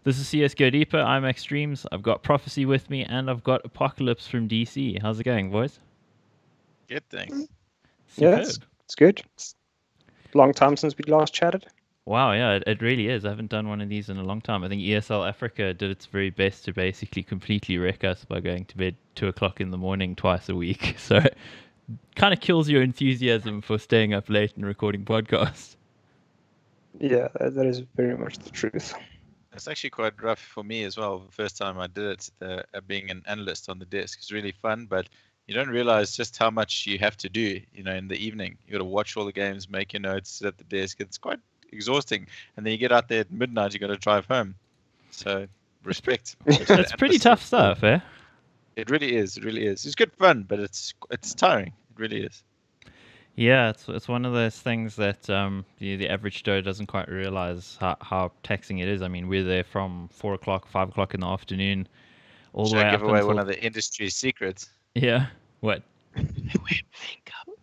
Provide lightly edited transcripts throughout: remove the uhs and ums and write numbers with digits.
This is CSGO Deeper. I'm Extremes. I've got Prophecy with me, and I've got Apocalypse from DC. How's it going, boys? Good, thanks. Yeah, Superb. it's good. It's a long time since we last chatted. Wow, yeah, it really is. I haven't done one of these in a long time. I think ESL Africa did its very best to basically completely wreck us by going to bed 2 o'clock in the morning twice a week. So it kind of kills your enthusiasm for staying up late and recording podcasts. Yeah, that is very much the truth. It's actually quite rough for me as well. The first time I did it, being an analyst on the desk, it's really fun, but you don't realize just how much you have to do. In the evening, you got to watch all the games, make your notes, sit at the desk. It's quite exhausting, and then you get out there at midnight. You got to drive home. So respect. It's pretty tough stuff, eh? It really is. It really is. It's good fun, but it's tiring. It really is. Yeah, it's one of those things that the average Joe doesn't quite realize how taxing it is. I mean, we're there from 4 o'clock, 5 o'clock in the afternoon, all the Should way I give up away until... one of the industry secrets? Yeah, what? They wear makeup.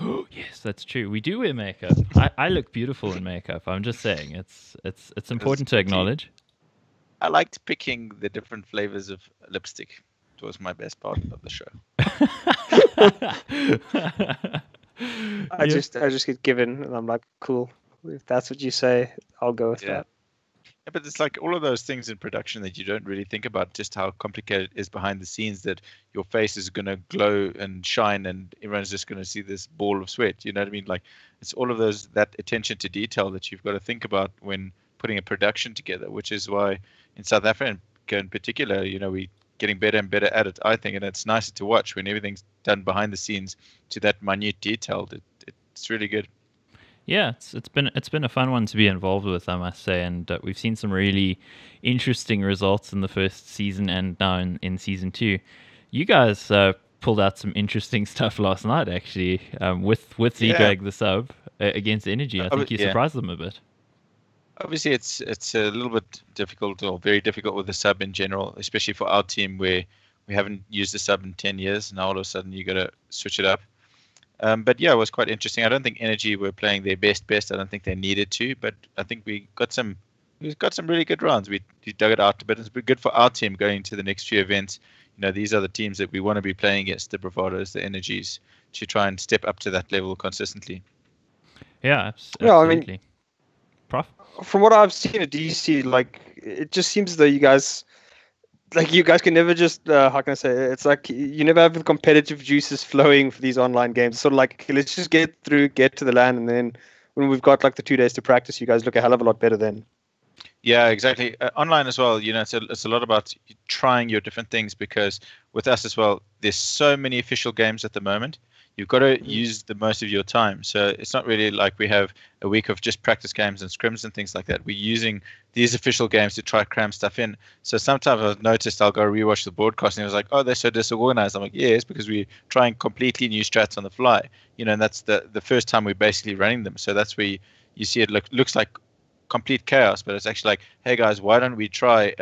Oh, yes, that's true. We do wear makeup. I look beautiful in makeup. I'm just saying, it's important to acknowledge. I liked picking the different flavors of lipstick. It was my best part of the show. I just get given, and I'm like, cool. If that's what you say, I'll go with that. Yeah, but it's like all of those things in production that you don't really think about, just how complicated it is behind the scenes, that your face is going to glow and shine and everyone's just going to see this ball of sweat. You know what I mean? Like, it's all of that attention to detail that you've got to think about when putting a production together, which is why in South Africa in particular, we're getting better and better at it, I think. And it's nicer to watch when everything's done behind the scenes to that minute detail. It's really good. Yeah, it's been a fun one to be involved with, I must say, and we've seen some really interesting results in the first season and now in season 2. You guys pulled out some interesting stuff last night, actually, with Z-Drag the sub against Energy. I think you surprised them a bit. Obviously, it's a little bit difficult, or very difficult, with the sub in general, especially for our team where we haven't used the sub in 10 years. Now all of a sudden you got to switch it up. But yeah, it was quite interesting. I don't think Energy were playing their best. I don't think they needed to, but I think we got some really good rounds. We dug it out a bit. It's been good for our team going into the next few events. These are the teams that we want to be playing against: the Bravados, the Energies, to try and step up to that level consistently. Yeah, absolutely. Yeah, I mean, Prof? From what I've seen at DC, like, it just seems as though you guys can never just, how can I say it? It's like you never have the competitive juices flowing for these online games. Sort of like, okay, let's just get to the LAN, and then when we've got like the 2 days to practice, you guys look a hell of a lot better then. Yeah, exactly. Online as well, it's a lot about trying your different things, because with us as well, there's so many official games at the moment. You've got to use the most of your time. So it's not really like we have a week of just practice games and scrims and things like that. We're using these official games to try cram stuff in. So sometimes I've noticed I'll go rewatch the broadcast and it was like, oh, they're so disorganized. I'm like, yes, because we're trying completely new strats on the fly. And that's the first time we're basically running them. So that's where you see it looks like complete chaos, but it's actually like, hey guys, why don't we try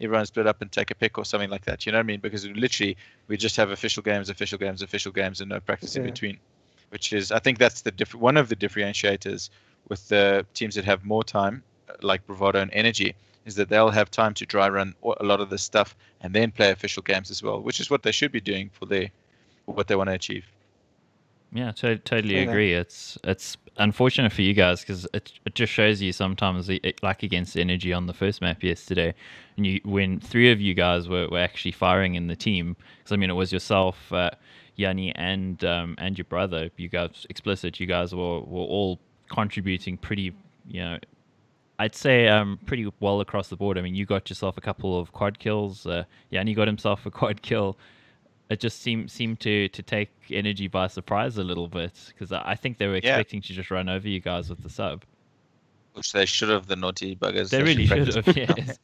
everyone split up and take a pick or something like that? You know what I mean? Because literally we just have official games, and no practice in between, which is, I think that's one of the differentiators with the teams that have more time, like Bravado and Energy, is that they'll have time to dry run a lot of this stuff and then play official games as well, which is what they should be doing for what they want to achieve. Yeah, totally agree. It's unfortunate for you guys, because it just shows you sometimes, like against Energy on the first map yesterday, and when 3 of you guys were actually firing in the team, because I mean it was yourself, Yanni, and your brother. You guys, Explicit, you guys were all contributing pretty, I'd say pretty well across the board. I mean, you got yourself a couple of quad kills. Yanni got himself a quad kill. It just seemed to take Energy by surprise a little bit, because I think they were expecting to just run over you guys with the sub. Which they should have, the naughty buggers. They really should have, yes.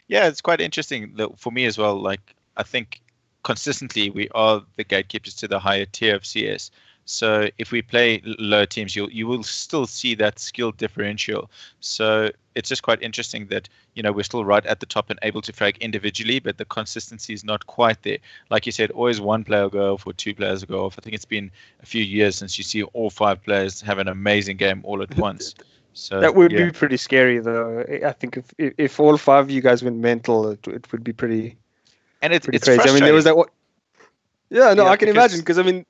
Yeah, it's quite interesting for me as well. Like, I think consistently we are the gatekeepers to the higher tier of CS. So if we play lower teams, you will still see that skill differential. So it's just quite interesting that we're still right at the top and able to frag individually, but the consistency is not quite there. Like you said, always one player will go off or 2 players will go off. I think it's been a few years since you see all 5 players have an amazing game all at once. So That would be pretty scary, though. I think if all 5 of you guys went mental, it would be pretty it's crazy. frustrating. I mean, there was that one. Yeah, no, Yeah, I can imagine because I mean,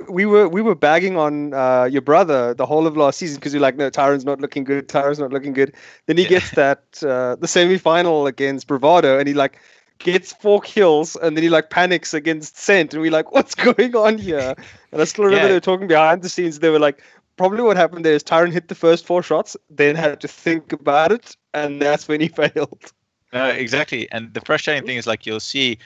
we were bagging on your brother the whole of last season because you're like, no, Tyron's not looking good. Tyron's not looking good. Then he gets that the semi-final against Bravado, and he like gets 4 kills, and then he like panics against Cent, and we're like, what's going on here? And I still remember they were talking behind the scenes. They were like, probably what happened there is Tyron hit the first 4 shots, then had to think about it, and that's when he failed. No, exactly. And the frustrating thing is, like, you'll see,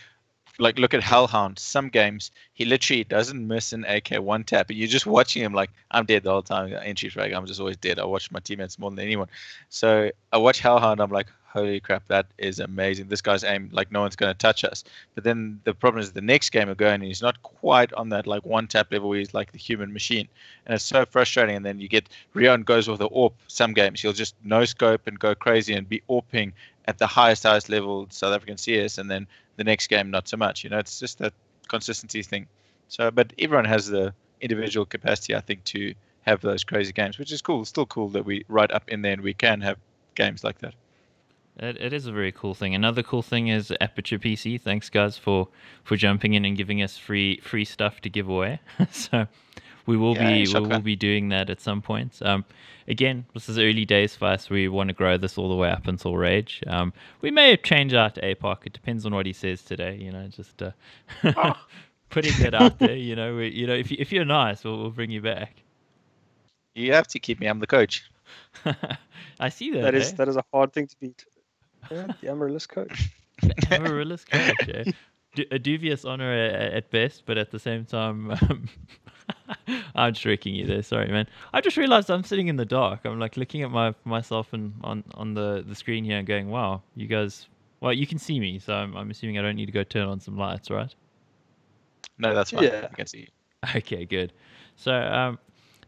like, look at Hellhound. Some games he literally doesn't miss an AK one tap, and you're just watching him like, I'm dead the whole time. Entry frag, I'm just always dead. I watch my teammates more than anyone. So I watch Hellhound. I'm like, holy crap, that is amazing. This guy's aim, like, no one's going to touch us. But then the problem is the next game will go and he's not quite on that like one tap level where he's like the human machine, and it's so frustrating. And then you get Rion goes with the AWP. Some games he'll just no scope and go crazy and be AWPing at the highest level South African CS, and then the next game not so much. It's just that consistency thing. So, but everyone has the individual capacity, I think, to have those crazy games, which is cool. Still cool that we right up in there and we can have games like that. It is a very cool thing. Another cool thing is Aperture PC. Thanks, guys, for jumping in and giving us free stuff to give away. So we will be doing that at some point. Again, this is early days for us. We want to grow this all the way up until Rage. We may change out to APOC. It depends on what he says today. Just putting it out there. If you're nice, we'll bring you back. You have to keep me. I'm the coach. I see that. That is a hard thing to beat. Yeah, the Amaryllis coach. The Amaryllis coach. A dubious honor at best, but at the same time, I'm just wrecking you there. Sorry, man. I just realized I'm sitting in the dark. I'm like looking at myself and on the screen here and going, wow, you guys. Well, you can see me, so I'm assuming I don't need to go turn on some lights, right? No, that's fine. Yeah. I can see you. Okay, good. So,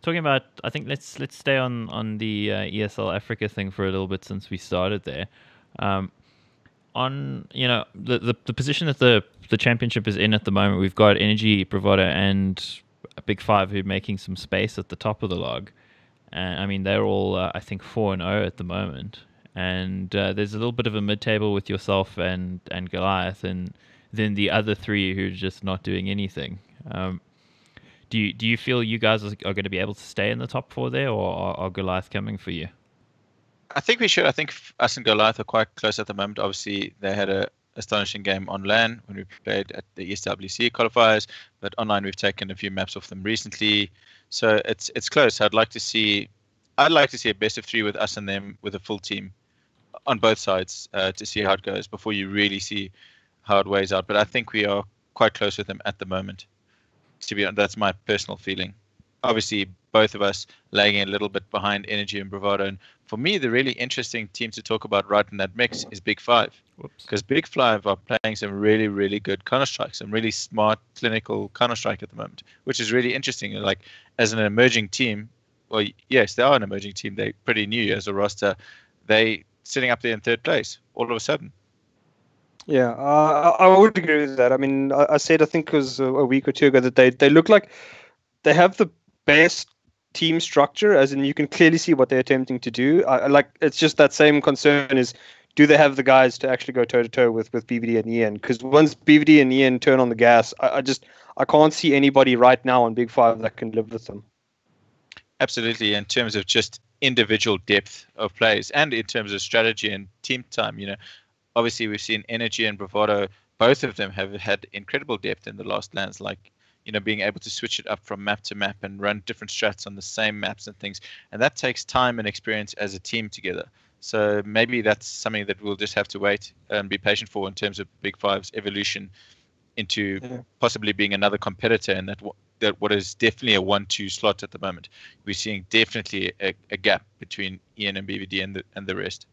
talking about, I think let's stay on the ESL Africa thing for a little bit since we started there. On the position that the championship is in at the moment, we've got Energy, Bravado, and Big Five who are making some space at the top of the log. And I mean, they're all I think 4-0 at the moment. And there's a little bit of a mid-table with yourself and Goliath, and then the other 3 who are just not doing anything. Do you feel you guys are going to be able to stay in the top 4 there, or are Goliath coming for you? I think we should. I think us and Goliath are quite close at the moment. Obviously, they had a astonishing game on LAN when we played at the ESWC qualifiers, but online we've taken a few maps off them recently. So it's close. I'd like to see a best of 3 with us and them with a full team on both sides to see how it goes before you really see how it weighs out. But I think we are quite close with them at the moment. To be honest, that's my personal feeling. Obviously, both of us lagging a little bit behind Energy and Bravado. And for me, the really interesting team to talk about right in that mix is Big Five. Because Big Five are playing some really, really good Counter-Strike, some really smart, clinical Counter-Strike at the moment, which is really interesting. Like, as an emerging team, well, yes, they are an emerging team. They're pretty new as a roster. They sitting up there in 3rd place all of a sudden. Yeah, I would agree with that. I mean, I said, I think it was a week or 2 ago, that they look like they have the best team structure, as in you can clearly see what they're attempting to do. It's just that same concern is, do they have the guys to actually go toe-to-toe with BVD and EN? Because once BVD and EN turn on the gas, I can't see anybody right now on Big Five that can live with them. Absolutely, in terms of just individual depth of plays and in terms of strategy and team time, obviously we've seen Energy and Bravado, both of them have had incredible depth in the last lands, like, being able to switch it up from map to map and run different strats on the same maps and things. And that takes time and experience as a team together. So maybe that's something that we'll just have to wait and be patient for in terms of Big Five's evolution into possibly being another competitor in that what is definitely a 1-2 slot at the moment. We're seeing definitely a gap between Ian and BVD and the rest.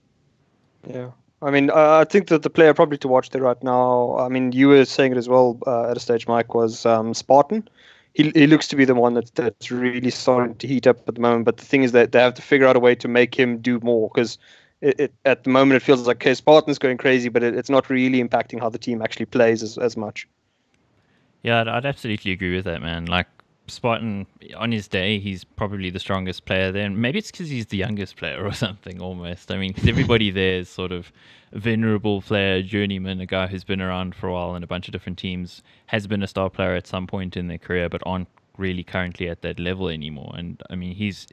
Yeah. I mean, I think that the player probably to watch there right now, I mean, you were saying it as well at a stage, Mike, was Spartan. He looks to be the one that's really starting to heat up at the moment. But the thing is that they have to figure out a way to make him do more, because at the moment it feels like, okay, Spartan's going crazy, but it's not really impacting how the team actually plays as much. Yeah, I'd absolutely agree with that, man. Like, Spartan on his day, he's probably the strongest player there. And maybe it's because he's the youngest player or something almost. I mean, because everybody there is sort of a venerable player, journeyman, a guy who's been around for a while in a bunch of different teams, has been a star player at some point in their career, but aren't really currently at that level anymore. And I mean, he's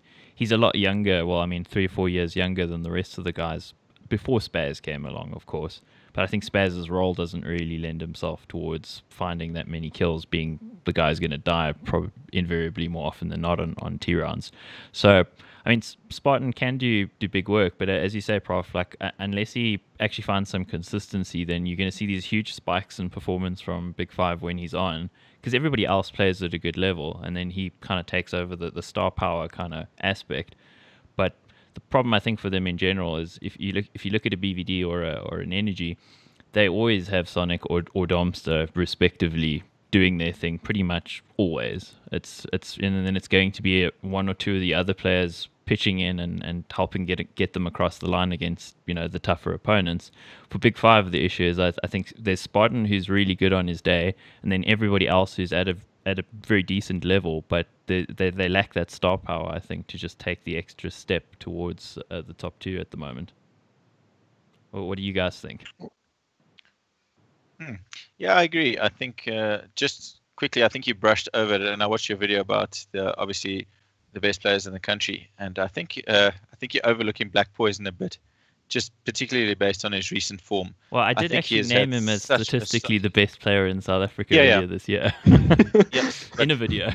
a lot younger. Well, I mean, 3 or 4 years younger than the rest of the guys before Spaz came along, of course. But I think Spaz's role doesn't really lend himself towards finding that many kills, being the guy's going to die invariably more often than not on T rounds. So, I mean, Spartan can do big work, but as you say, Prof, like unless he actually finds some consistency, then you're going to see these huge spikes in performance from Big Five when he's on, because everybody else plays at a good level, and then he kind of takes over the star power kind of aspect. But the problem I think for them in general is if you look at a BVD or an Energy, they always have Sonic or Domster respectively doing their thing pretty much always. It's and then it's going to be one or two of the other players pitching in and helping get them across the line against the tougher opponents. For Big Five, the issue is I think there's Spartan who's really good on his day, and then everybody else who's at a very decent level, but they lack that star power, I think, to just take the extra step towards the top two at the moment. Well, what do you guys think? Yeah, I agree. I think just quickly, I think you brushed over it, and I watched your video about obviously the best players in the country, and I think you're overlooking Black Poison a bit, just particularly based on his recent form. Well, I did actually name him as statistically the best player in South Africa earlier this year. In a video.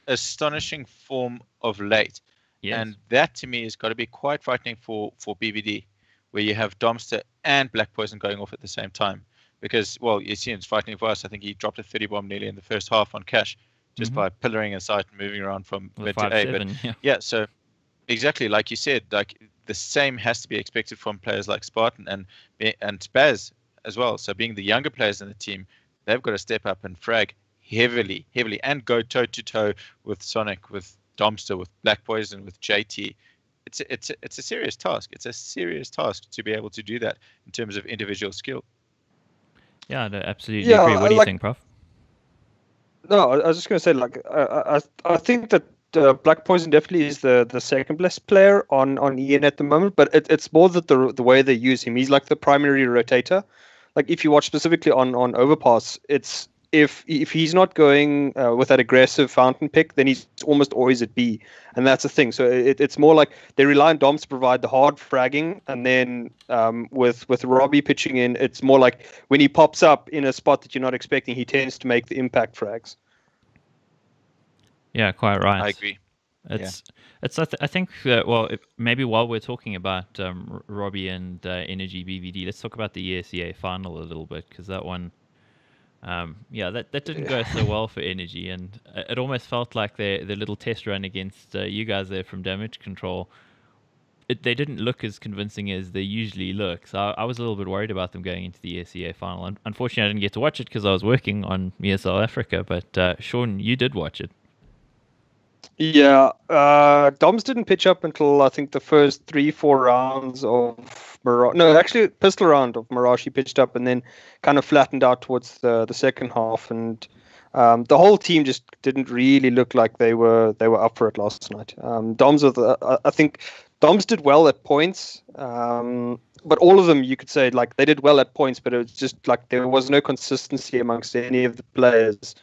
Astonishing form of late. Yes. And that to me has got to be quite frightening for BVD, where you have Domster and Black Poison going off at the same time. Because, well, you see, it's frightening for us. I think he dropped a 30 bomb nearly in the first half on Cash, just by pillaring a site and moving around from mid to A. But yeah, so exactly like you said, like the same has to be expected from players like Spartan and Spaz as well. So being the younger players in the team, they've got to step up and frag heavily, and go toe to toe with Sonic, with Domster, with Black Poison, with JT. It's a serious task. It's a serious task to be able to do that in terms of individual skill. Yeah, I absolutely agree. What do you think, Prof? No, I was just going to say, like, I think that Black Poison definitely is the second best player on EN at the moment, but it's more that the way they use him. He's like the primary rotator. Like, if you watch specifically on Overpass, it's if he's not going with that aggressive fountain pick, then he's almost always at B, and that's the thing. So it's more like they rely on Doms to provide the hard fragging, and then with Robbie pitching in, it's more like when he pops up in a spot that you're not expecting, he tends to make the impact frags. Yeah, quite right. I agree. I think that, maybe while we're talking about Robbie and Energy BVD, let's talk about the ESEA final a little bit, because that one. That didn't go so well for Energy, and it almost felt like their little test run against you guys there from Damage Control. They didn't look as convincing as they usually look, so I was a little bit worried about them going into the ESEA final. And unfortunately, I didn't get to watch it because I was working on ESL Africa. But Sean, you did watch it. Yeah, Doms didn't pitch up until I think the first 3-4 rounds of Mirage. No, actually, pistol round of Mirage. He pitched up and then kind of flattened out towards the second half, and the whole team just didn't really look like they were up for it last night. Doms, I think Doms did well at points, but all of them you could say like they did well at points, but it was just like there was no consistency amongst any of the players,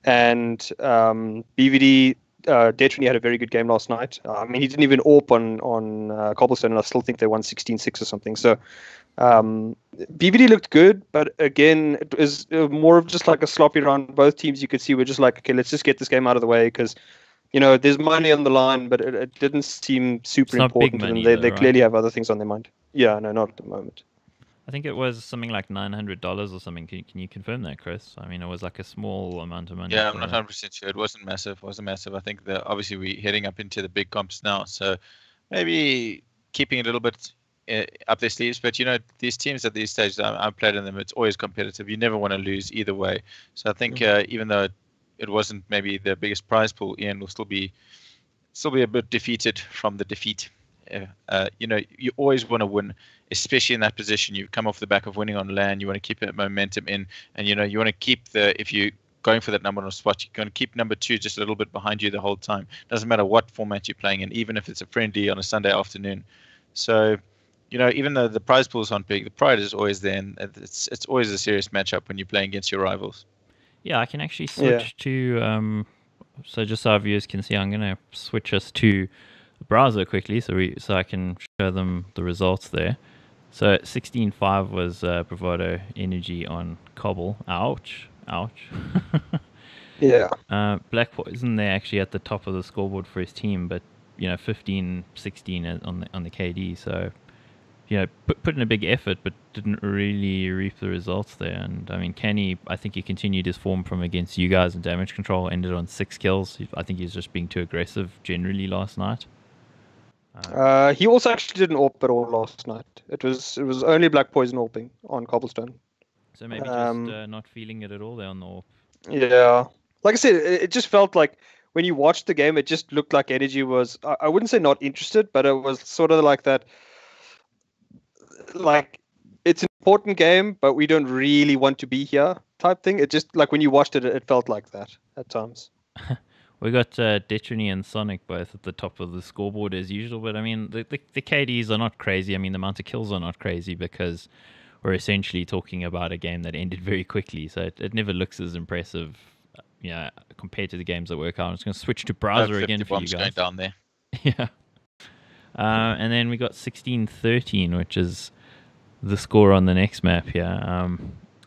and BVD. Detrony had a very good game last night. I mean, he didn't even AWP on Cobblestone, and I still think they won 16-6 or something. So BVD looked good, but again, it was more of just like a sloppy round. Both teams you could see were just like, okay, let's just get this game out of the way because, there's money on the line, but it didn't seem super important to them. They clearly have other things on their mind. Yeah, no, not at the moment. I think it was something like $900 or something. Can you confirm that, Chris? I mean, it was like a small amount of money. Yeah, I'm not 100% sure. It wasn't massive. I think that obviously we're heading up into the big comps now, so maybe keeping a little bit up their sleeves. But these teams at these stages, I've played in them. It's always competitive. You never want to lose either way. So I think even though it wasn't maybe the biggest prize pool, Ian will still be a bit defeated from the defeat. You always want to win, especially in that position. You come off the back of winning on LAN. You want to keep that momentum in, and you want to keep if you going for that number one spot. You're going to keep number 2 just a little bit behind you the whole time. Doesn't matter what format you're playing in, even if it's a friendly on a Sunday afternoon. So, even though the prize pools aren't big, the pride is always there, and it's always a serious matchup when you're playing against your rivals. Yeah, I can actually switch to so just so our viewers can see, I'm going to switch us to the browser quickly so I can show them the results there. So 16-5 was Bravado Energy on Cobble. Ouch. Yeah. Black Poison, they're actually at the top of the scoreboard for his team, but 15-16 on the KD. So put in a big effort, but didn't really reap the results there. And I mean, Kenny, I think he continued his form from against you guys in damage control. Ended on 6 kills. I think he's just being too aggressive generally last night. He also actually didn't AWP at all last night. It was only Black Poison AWPing on Cobblestone. So maybe just not feeling it at all there on the AWP. Yeah, like I said, it just felt like when you watched the game, it just looked like Energy was, I wouldn't say not interested, but it was sort of like that, like, it's an important game, but we don't really want to be here type thing. It just, like, when you watched it, it felt like that at times. We got Detrony and Sonic both at the top of the scoreboard as usual, but I mean, the KDs are not crazy. I mean, the amount of kills are not crazy because we're essentially talking about a game that ended very quickly, so it never looks as impressive, compared to the games that work out. I'm just going to switch to browser again for you guys. Going down there. Yeah. And then we got 16-13, which is the score on the next map here.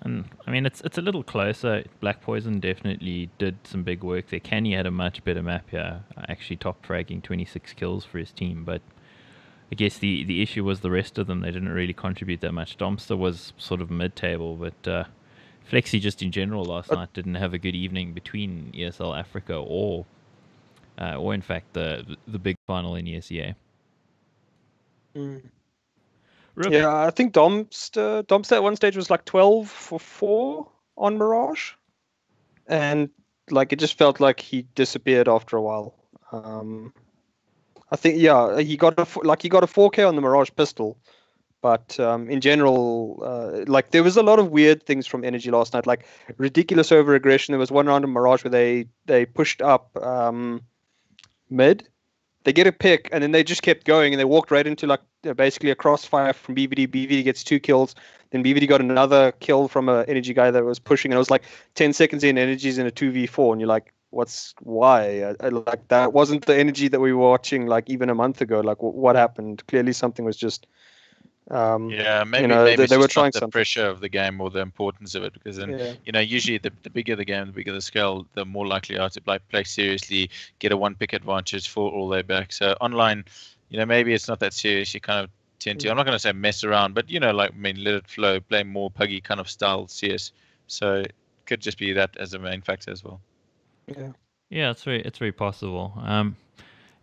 And I mean, it's a little closer. Black Poison definitely did some big work there. Kenny had a much better map here, actually top fragging 26 kills for his team. But I guess the issue was the rest of them. They didn't really contribute that much. Domster was sort of mid-table, but Flexi just in general last night didn't have a good evening between ESL Africa or in fact the big final in ESEA. Yeah, I think Domster at one stage was like 12 for 4 on Mirage, and like it just felt like he disappeared after a while. I think he got a 4K on the Mirage pistol, but in general, like there was a lot of weird things from Energy last night, like ridiculous over aggression. There was one round of Mirage where they pushed up mid. They get a pick, and then they just kept going, and they walked right into like basically a crossfire from BVD. BVD gets 2 kills. Then BVD got another kill from an Energy guy that was pushing, and it was like 10 seconds in, Energy's in a 2v4, and you're like, why? Like that wasn't the Energy that we were watching like even a month ago. Like what happened? Clearly something was just... maybe they were trying the pressure of the game or the importance of it, because then usually the bigger the game, the bigger the scale, the more likely are to play seriously, get a 1-pick advantage, fall all the way back. So online, maybe it's not that serious. You kind of tend to, I'm not going to say mess around, but let it flow, play more puggy kind of style CS. So it could just be that as a main factor as well. Yeah, it's very possible.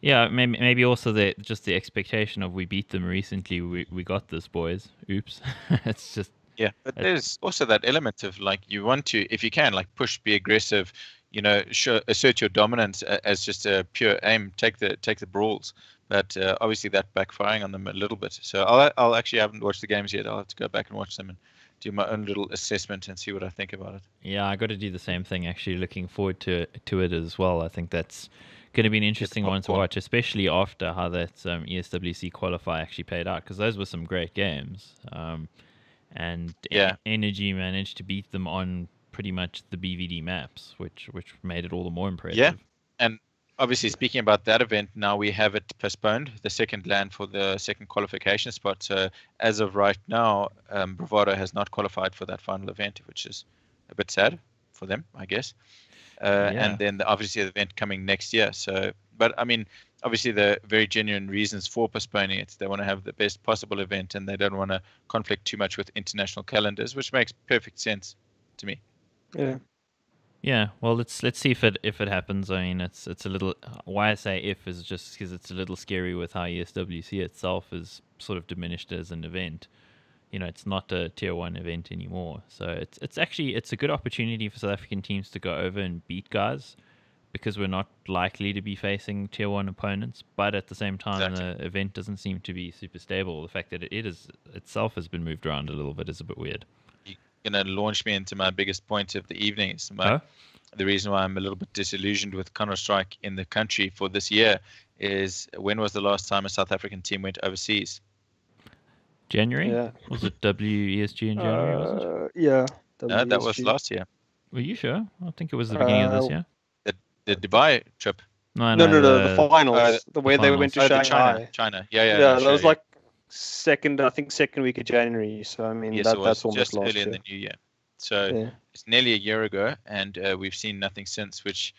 Yeah, maybe also the expectation of we beat them recently. We got this, boys. Oops. It's just but there's also that element of like you want to, if you can, like push, be aggressive, assert your dominance as just a pure aim. Take the brawls, but obviously that backfiring on them a little bit. So I'll actually haven't watched the games yet. I'll have to go back and watch them and do my own little assessment and see what I think about it. Yeah, I got to do the same thing. Actually, looking forward to it as well. I think that's going to be an interesting one to watch, especially after how that ESWC qualifier actually played out, because those were some great games. And Energy managed to beat them on pretty much the BVD maps, which made it all the more impressive. Yeah, and obviously speaking about that event, now we have it postponed, the second LAN for the second qualification spot. So as of right now, Bravado has not qualified for that final event, which is a bit sad for them, I guess. And then obviously the event coming next year. So, but I mean, obviously the very genuine reasons for postponing it. They want to have the best possible event, and they don't want to conflict too much with international calendars, which makes perfect sense to me. Yeah. Well, let's see if it happens. I mean, it's a little. Why I say if is just because it's a little scary with how ESWC itself is sort of diminished as an event. It's not a tier 1 event anymore. So it's actually a good opportunity for South African teams to go over and beat guys, because we're not likely to be facing tier 1 opponents. But at the same time, the event doesn't seem to be super stable. The fact that it itself has been moved around a little bit is a bit weird. You're going to launch me into my biggest point of the evening. the reason why I'm a little bit disillusioned with Counter-Strike in the country for this year is when was the last time a South African team went overseas? January? Yeah. Was it WESG in January, was it? Yeah. No, that was WSG. last year. Were you sure? I think it was the beginning of this year. The Dubai trip. No, The finals. The way they went to finals. Shanghai. China. Yeah, no, that was like second week of January. So I mean, yes, that's almost just last early year. in the new year. So it's nearly a year ago, and we've seen nothing since, which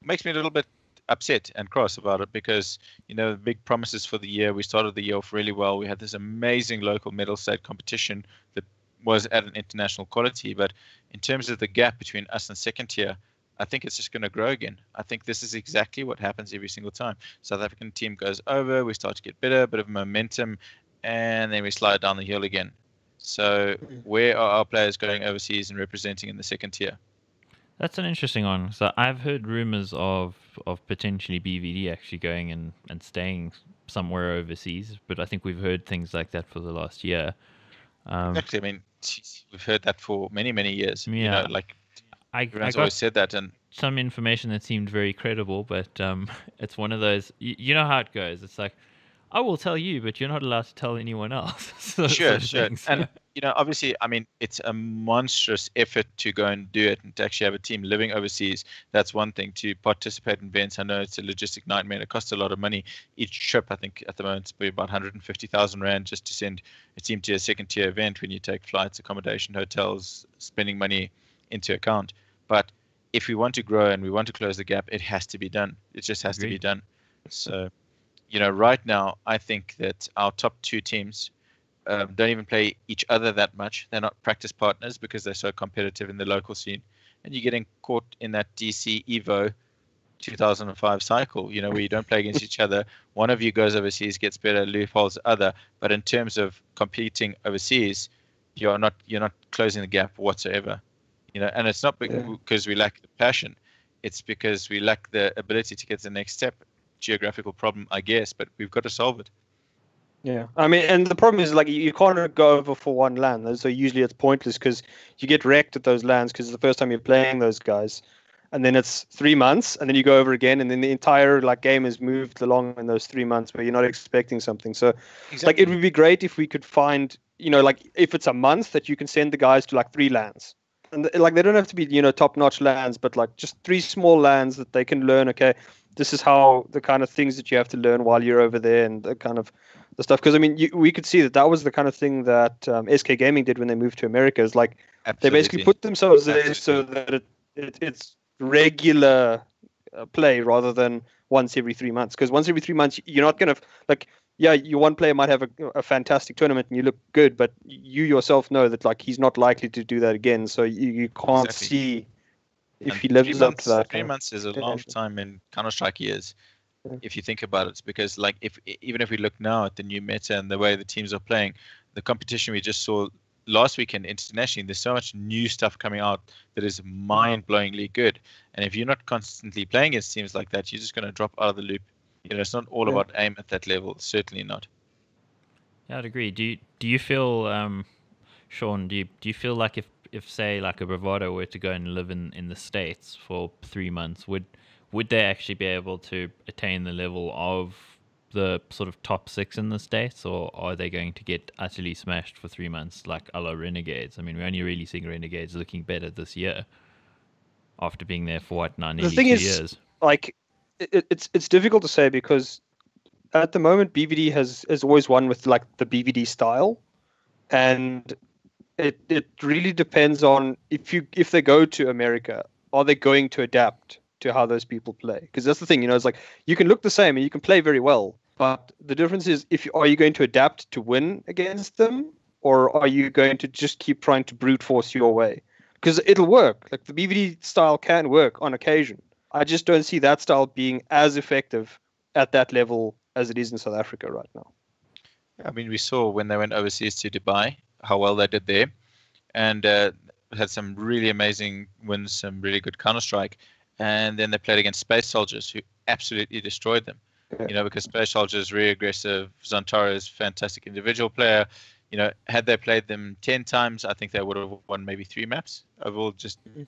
makes me a little bit upset and cross about it because, you know, the big promises for the year, we started the year off really well. We had this amazing local medal state competition that was at an international quality, but in terms of the gap between us and second tier, I think it's just going to grow again. I think this is exactly what happens every single time. South African team goes over, we start to get better, a bit of momentum, and then we slide down the hill again. So where are our players going overseas and representing in the second tier? That's an interesting one. So I've heard rumors of potentially BVD actually going and staying somewhere overseas, but I think we've heard things like that for the last year. Exactly. I mean, we've heard that for many, many years. Yeah. You know, like everyone's always said that, and some information that seemed very credible, but it's one of those. You know how it goes. It's like, I will tell you, but you're not allowed to tell anyone else. Sure. And, you know, obviously, I mean, it's a monstrous effort to go and do it and to actually have a team living overseas. That's one thing. To participate in events, I know it's a logistic nightmare. It costs a lot of money. Each trip, I think, at the moment, it's about 150,000 Rand just to send a team to a second-tier event when you take flights, accommodation, hotels, spending money into account. But if we want to grow and we want to close the gap, it has to be done. It just has to be done. So, you know, right now, I think that our top two teams don't even play each other that much. They're not practice partners because they're so competitive in the local scene. And you're getting caught in that DC Evo 2005 cycle, you know, where you don't play against each other. One of you goes overseas, gets better, loopholes the other. But in terms of competing overseas, you're not closing the gap whatsoever. You know, and it's not because we lack the passion. It's because we lack the ability to get to the next step. Geographical problem, I guess, but we've got to solve it. Yeah, I mean, and the problem is like you can't go over for one LAN, so usually it's pointless because you get wrecked at those LANs because it's the first time you're playing those guys, and then it's 3 months, and then you go over again, and then the entire like game has moved along in those 3 months where you're not expecting something. So, like, it would be great if we could find, you know, like if it's a month that you can send the guys to like 3 LANs. And like they don't have to be, you know, top-notch LANs, but like just 3 small LANs that they can learn. Okay, this is how the kind of things that you have to learn while you're over there, and the kind of the stuff. Because I mean, we could see that was the kind of thing that SK Gaming did when they moved to America. Is like they basically put themselves there so that it's regular play rather than once every 3 months. Because once every 3 months, you're not gonna like. Yeah, your one player might have a fantastic tournament and you look good, but you yourself know that like he's not likely to do that again. So you can't see if he lives up to that. 3 months is a long time in Counter-Strike years, if you think about it. It's because like even if we look now at the new meta and the way the teams are playing, the competition we just saw last weekend internationally, there's so much new stuff coming out that is mind-blowingly good. And if you're not constantly playing against teams like that, you're just going to drop out of the loop. You know, it's not all about aim at that level. Certainly not. Yeah, I'd agree. Do you feel, Sean? Do you feel like if say like a Bravado were to go and live in the States for 3 months, would they actually be able to attain the level of the sort of top 6 in the States, or are they going to get utterly smashed for 3 months like a la Renegades? I mean, we're only really seeing Renegades looking better this year after being there for nearly 2 years. Like. It's difficult to say because at the moment BVD has always won with like the BVD style, and it really depends on if they go to America, are they going to adapt to how those people play? Because that's the thing, you know, it's like you can look the same and you can play very well, but the difference is are you going to adapt to win against them, or are you going to just keep trying to brute force your way? Because it'll work. Like the BVD style can work on occasion. I just don't see that style being as effective at that level as it is in South Africa right now. I mean, we saw when they went overseas to Dubai, how well they did there, and had some really amazing wins, some really good Counter-Strike, and then they played against Space Soldiers, who absolutely destroyed them. Yeah. You know, because Space Soldiers is really aggressive. Zantara is a fantastic individual player. You know, had they played them 10 times, I think they would have won maybe 3 maps overall, just, you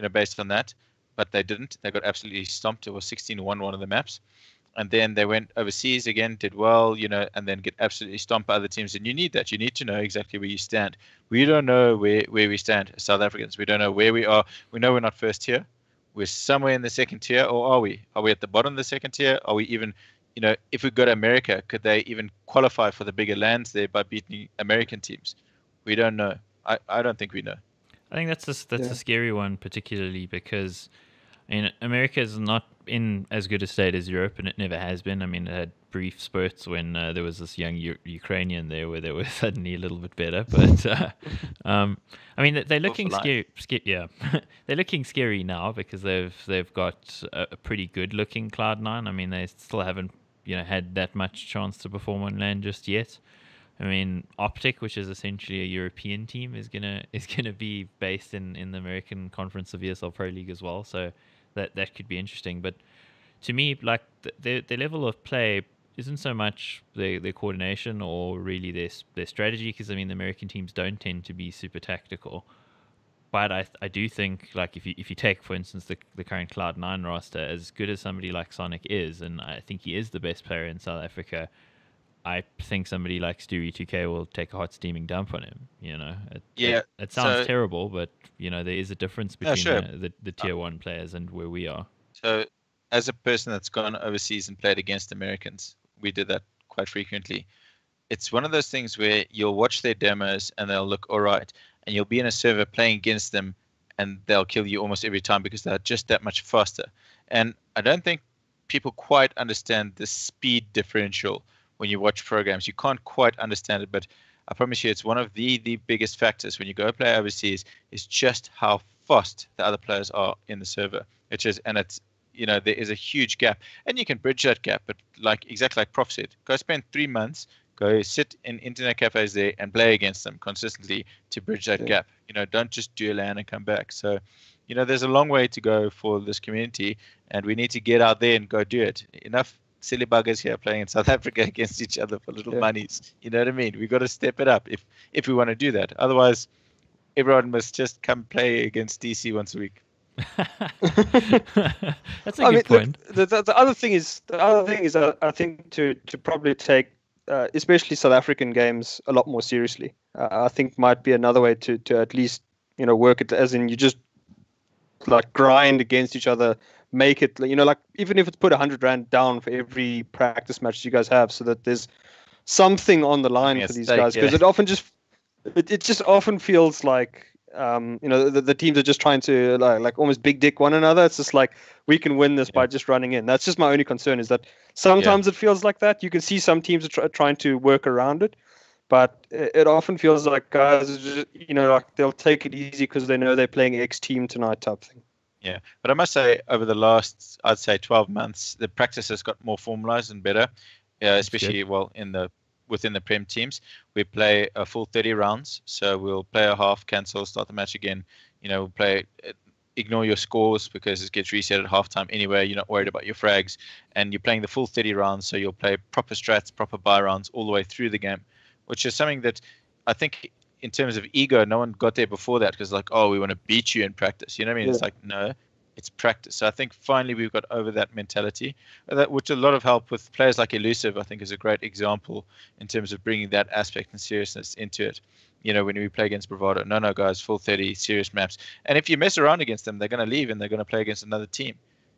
know, based on that. but they didn't. They got absolutely stomped. It was 16-1 one of the maps. And then they went overseas again, did well, and then get absolutely stomped by other teams. And you need that. You need to know exactly where you stand. We don't know where we stand as South Africans. We don't know where we are. We know we're not first tier. We're somewhere in the second tier, or are we? Are we at the bottom of the second tier? Are we even, if we go to America, could they even qualify for the bigger lands there by beating American teams? We don't know. I don't think we know. I think that's a scary one, particularly because America is not in as good a state as Europe, and it never has been. I mean, it had brief spurts when there was this young Ukrainian there where they were suddenly a little bit better. But they're looking scary. Yeah, they're looking scary now because they've got a pretty good looking Cloud9. I mean, they still haven't had that much chance to perform on land just yet. I mean, Optic, which is essentially a European team, is gonna be based in the American Conference of ESL Pro League as well. So that could be interesting. But to me, like their level of play isn't so much their coordination or really their strategy, because the American teams don't tend to be super tactical. But I do think, like, if you take, for instance, the current Cloud9 roster, as good as somebody like Sonic is, and I think he is the best player in South Africa, I think somebody like Stewie 2K will take a hot steaming dump on him. It sounds terrible, but there is a difference between the tier 1 players and where we are. So, as a person that's gone overseas and played against Americans, we did that quite frequently. It's one of those things where you'll watch their demos and they'll look all right, and you'll be in a server playing against them, and they'll kill you almost every time because they're just that much faster. And I don't think people quite understand the speed differential. When you watch programs, you can't quite understand it, but I promise you, it's one of the biggest factors when you go play overseas is just how fast the other players are in the server. There is a huge gap, and you can bridge that gap. But exactly like Prof said, go spend 3 months, go sit in internet cafes there and play against them consistently to bridge that gap. Don't just do a LAN and come back. So, there's a long way to go for this community, and we need to get out there and go do it. Enough silly buggers here playing in South Africa against each other for little monies. You know what I mean? We've got to step it up if we want to do that. Otherwise, everyone must just come play against DC once a week. That's a good point. The other thing is I think to probably take especially South African games a lot more seriously. I think might be another way to at least work it, as in you just like grind against each other. Make it, even if it's put 100 rand down for every practice match you guys have, so that there's something on the line for these guys, because it just often feels like the teams are just trying to like almost big dick one another. It's just like, we can win this by just running in. That's just my only concern, is that sometimes it feels like that. You can see some teams are trying to work around it, but it often feels like guys are just, like they'll take it easy because they know they're playing X team tonight type thing. Yeah, but I must say, over the last, I'd say 12 months, the practice has got more formalized and better, especially within the Prem teams. We play a full 30 rounds, so we'll play a half, cancel, start the match again. We'll play, ignore your scores because it gets reset at halftime anyway. You're not worried about your frags, and you're playing the full 30 rounds, so you'll play proper strats, proper buy rounds all the way through the game, which is something that I think, in terms of ego, no one got there before that, because we want to beat you in practice. You know what I mean? Yeah. It's like, no, it's practice. So I think finally we've got over that mentality, which a lot of help with players like Elusive, I think, is a great example in terms of bringing that aspect and seriousness into it. When we play against Bravado, no, guys, full 30 serious maps. And if you mess around against them, they're going to leave and they're going to play against another team.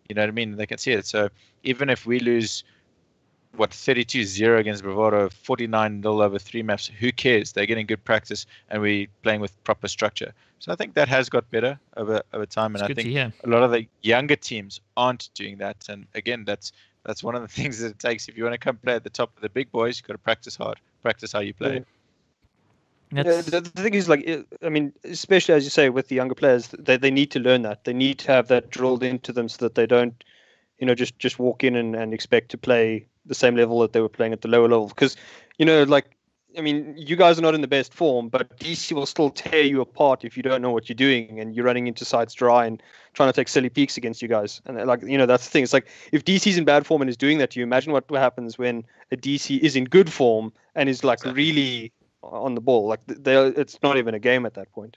You know what I mean? They can see it. So even if we lose 32-0 against Bravado, 49-0 over 3 maps, who cares? They're getting good practice, and we're playing with proper structure. So I think that has got better over time, and I think a lot of the younger teams aren't doing that. And again, that's one of the things that it takes. If you want to come play at the top of the big boys, you've got to practice hard, practice how you play. The thing is, especially as you say, with the younger players, they need to learn that. They need to have that drilled into them so that they don't, just walk in and expect to play the same level that they were playing at the lower level. Because, you guys are not in the best form, but DC will still tear you apart if you don't know what you're doing and you're running into sides dry and trying to take silly peeks against you guys. And that's the thing. It's like, if DC's in bad form and is doing that to you, imagine what happens when a DC is in good form and is really on the ball. It's not even a game at that point.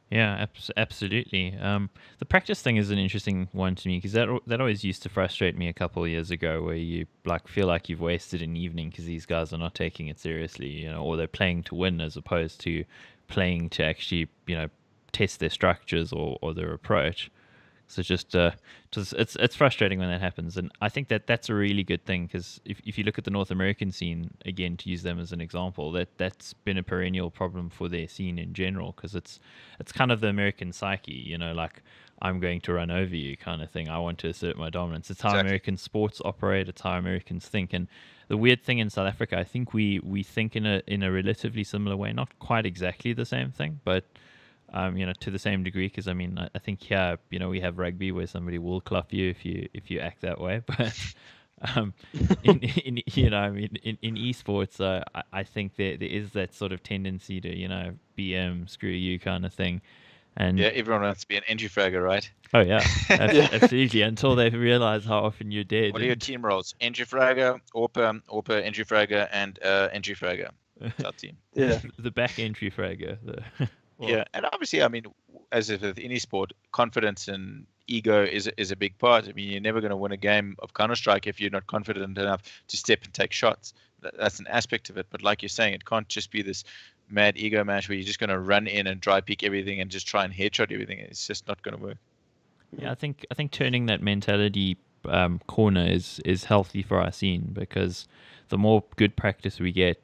Yeah, absolutely. The practice thing is an interesting one to me because that always used to frustrate me a couple of years ago, where you like feel like you've wasted an evening because these guys are not taking it seriously, or they're playing to win as opposed to playing to actually, test their structures or their approach. So it's frustrating when that happens, and I think that's a really good thing because if you look at the North American scene again, to use them as an example, that's been a perennial problem for their scene in general because it's kind of the American psyche, like I'm going to run over you kind of thing. I want to assert my dominance. It's how Exactly. American sports operate. It's how Americans think, and the weird thing in South Africa, I think we think in a relatively similar way, not quite exactly the same thing, but to the same degree, because I mean, I think here, we have rugby where somebody will club you if you act that way, but um, in I mean, in esports, I think there is that sort of tendency to BM screw you kind of thing, Yeah, and everyone wants to be an entry fragger, right? oh yeah, Yeah. absolutely, until they realize how often you're dead, What are your team roles? Entry fragger, AWPer, entry fragger, and entry fragger. That's our team. Yeah. the back entry fragger. Well, Yeah, and obviously, I mean, as with any sport, confidence and ego is a big part. I mean, you're never going to win a game of Counter Strike if you're not confident enough to step and take shots. That's an aspect of it. But like you're saying, it can't just be this mad ego match where you're just going to run in and dry peek everything and just try and headshot everything. It's just not going to work. Yeah, I think turning that mentality corner is healthy for our scene because the more good practice we get,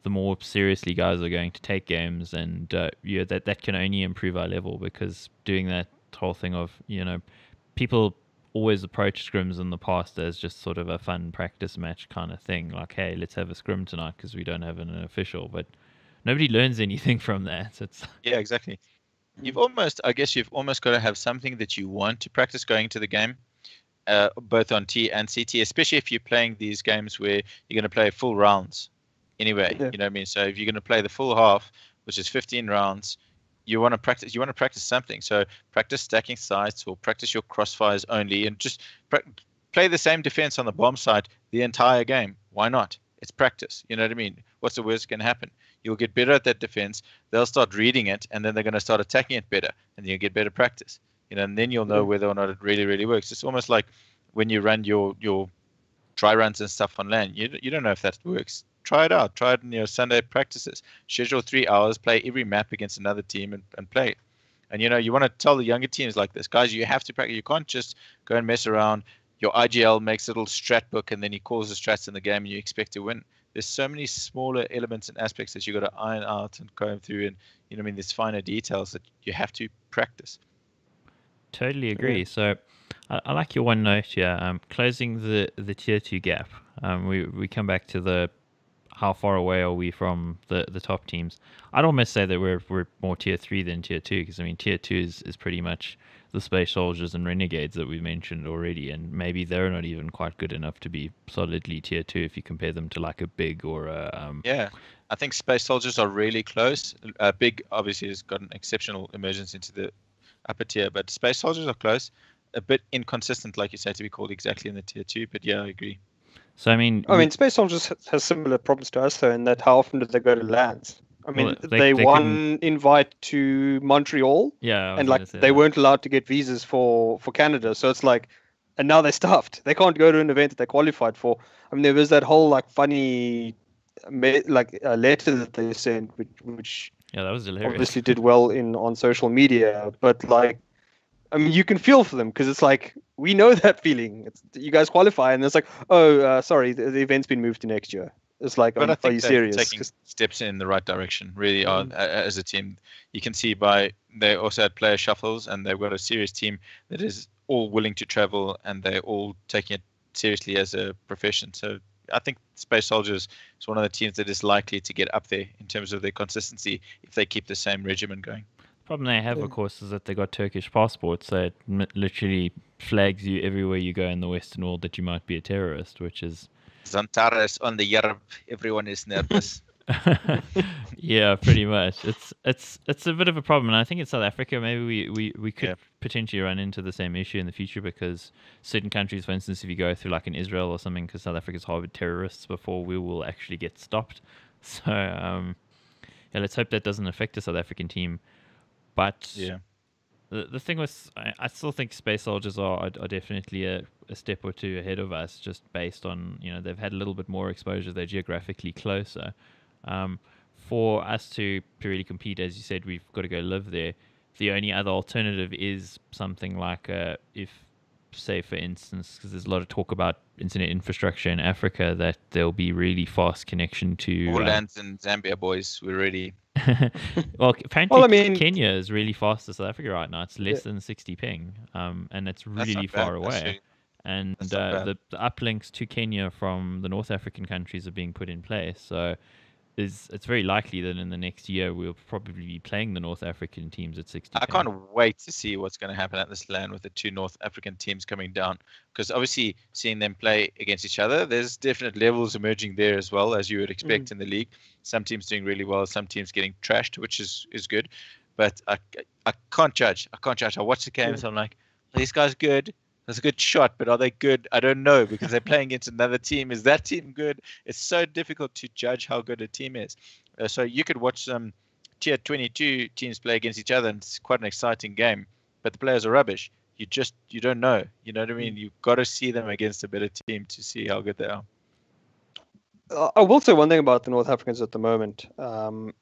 the more seriously guys are going to take games, and that can only improve our level because doing that whole thing of people always approach scrims in the past as just sort of a fun practice match kind of thing, like hey, let's have a scrim tonight because we don't have an official, but nobody learns anything from that. It's Yeah, exactly. I guess you've almost got to have something that you want to practice going to the game, both on T and CT, especially if you're playing these games where you're going to play full rounds anyway. Yeah. You know what I mean? So if you're going to play the full half, which is 15 rounds, you want to practice. You want to practice something. So practice stacking sites or practice your crossfires only, and just play the same defense on the bomb site the entire game. Why not? It's practice. You know what I mean? What's the worst that can happen? You'll get better at that defense. They'll start reading it, and then they're going to start attacking it better, and you'll get better practice. And then you'll know whether or not it really, really works. It's almost like when you run your dry runs and stuff on LAN. You don't know if that works. Try it out. Try it in your Sunday practices. Schedule 3 hours, play every map against another team and play it. And you want to tell the younger teams like this, guys, you have to practice. You can't just go and mess around. Your IGL makes a little strat book and then he calls the strats in the game and you expect to win. There's so many smaller elements and aspects that you got to iron out and go through, and I mean, there's finer details that you have to practice. totally agree. So I like your one note here. Closing the tier 2 gap. We come back to the how far away are we from the top teams. I'd almost say that we're more tier 3 than tier 2 because I mean tier 2 is pretty much the Space Soldiers and Renegades that we mentioned already, and maybe they're not even quite good enough to be solidly tier 2 if you compare them to like a Big or a Yeah, I think Space Soldiers are really close. Big obviously has got an exceptional emergence into the upper tier, but Space Soldiers are close. A bit inconsistent, like you say, to be called exactly in the tier 2, but yeah, I agree. So I mean, I mean, Space Soldiers has similar problems to us, though, in that how often do they go to lands? I mean, Well, they they won invite to Montreal, yeah, I was and gonna like say they that. weren't allowed to get visas for Canada. So it's like, and now they're stuffed. They can't go to an event that they qualified for. I mean, there was that whole like funny, letter that they sent, which Yeah, that was hilarious. obviously did well on social media. But like, I mean, you can feel for them because it's like we know that feeling. You guys qualify, and it's like, oh, sorry, the event's been moved to next year. It's like, But I are think you they're serious? taking steps in the right direction, really are as a team. You can see they also had player shuffles, and they've got a serious team that is all willing to travel, and they're all taking it seriously as a profession. So I think Space Soldiers is one of the teams that is likely to get up there in terms of their consistency if they keep the same regimen going. Problem they have, of course, is that they got Turkish passports, so it literally flags you everywhere you go in the Western world that you might be a terrorist, which is Zantares on the Yarb, everyone is nervous. yeah, pretty much. It's a bit of a problem, and I think in South Africa maybe we could potentially run into the same issue in the future because certain countries, for instance, if you go through like in Israel or something, because South Africa's harbored terrorists before, we will actually get stopped. So yeah, let's hope that doesn't affect the South African team. But Yeah. the thing was, I still think Space Soldiers are definitely a step or two ahead of us, just based on, they've had a little bit more exposure. They're geographically closer. For us to really compete, as you said, we've got to go live there. The only other alternative is something like if, say, for instance, because there's a lot of talk about internet infrastructure in Africa, that there'll be really fast connection to All lands in Zambia, boys. We're ready. Well, apparently Well, I mean, Kenya is really fast to South Africa right now. It's less than 60 ping, and it's That's really not bad. far away. And that's not bad. the uplinks to Kenya from the North African countries are being put in place. So it's very likely that in the next year we'll probably be playing the North African teams at 60 I ping. can't wait to see what's going to happen at this LAN with the two North African teams coming down, because obviously seeing them play against each other, there's definite levels emerging there as well, as you would expect in the league. Some teams doing really well, some teams getting trashed, which is good. But I can't judge. I watch the games. I'm like, are these guys good? That's a good shot, but are they good? I don't know, because they're playing against another team. Is that team good? It's so difficult to judge how good a team is. So you could watch some tier 22 teams play against each other, and it's quite an exciting game. But the players are rubbish. You don't know. You know what I mean? You've got to see them against a better team to see how good they are. I will say one thing about the North Africans at the moment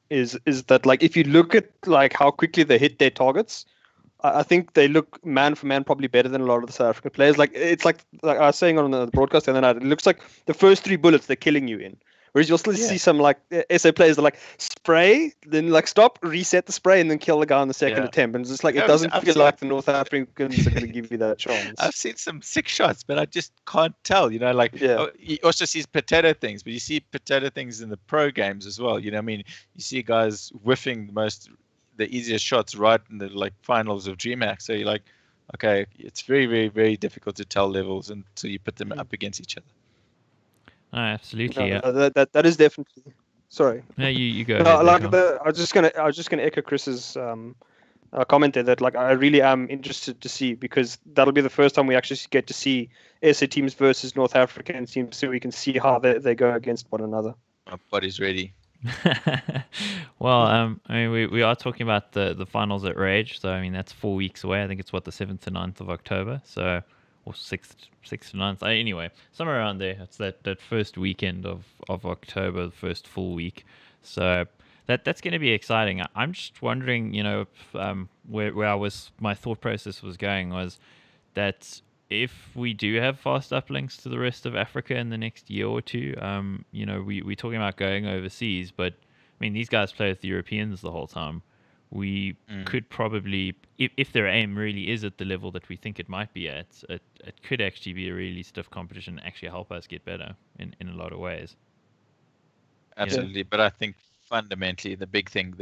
is that, like, if you look at like how quickly they hit their targets, I think they look man for man probably better than a lot of the South African players. Like, it's like I was saying on the broadcast the other night, it looks like the first 3 bullets they're killing you in. Whereas you'll still see some like SA players that like spray, then like stop, reset the spray, and then kill the guy on the second attempt. And it's just like it doesn't feel like the North Africans are going to give you that chance. I've seen some sick shots, but I just can't tell. You also see potato things, but you see potato things in the pro games as well. You know what I mean? You see guys whiffing the easiest shots right in the like finals of GMAX. So you're like, okay, it's very, very, very difficult to tell levels until you put them up against each other. Oh, absolutely. That is definitely. Sorry. No, you go. No, ahead, like I was just gonna echo Chris's comment there, that like I really am interested to see, because that'll be the first time we actually get to see SA teams versus North African teams, so we can see how they go against one another. My body's ready. Well, I mean, we are talking about the finals at Rage, so I mean that's 4 weeks away. I think it's the 7th to 9th of October, so or 6th to 9th. Anyway, somewhere around there. It's that first weekend of October, the first full week. So that's going to be exciting. I'm just wondering, where my thought process was going was that if we do have fast uplinks to the rest of Africa in the next year or two, we're talking about going overseas, but I mean, these guys play with the Europeans the whole time. We could probably, if their aim really is at the level that we think it might be at, it could actually be a really stiff competition and actually help us get better in a lot of ways. Absolutely, but I think fundamentally the big thing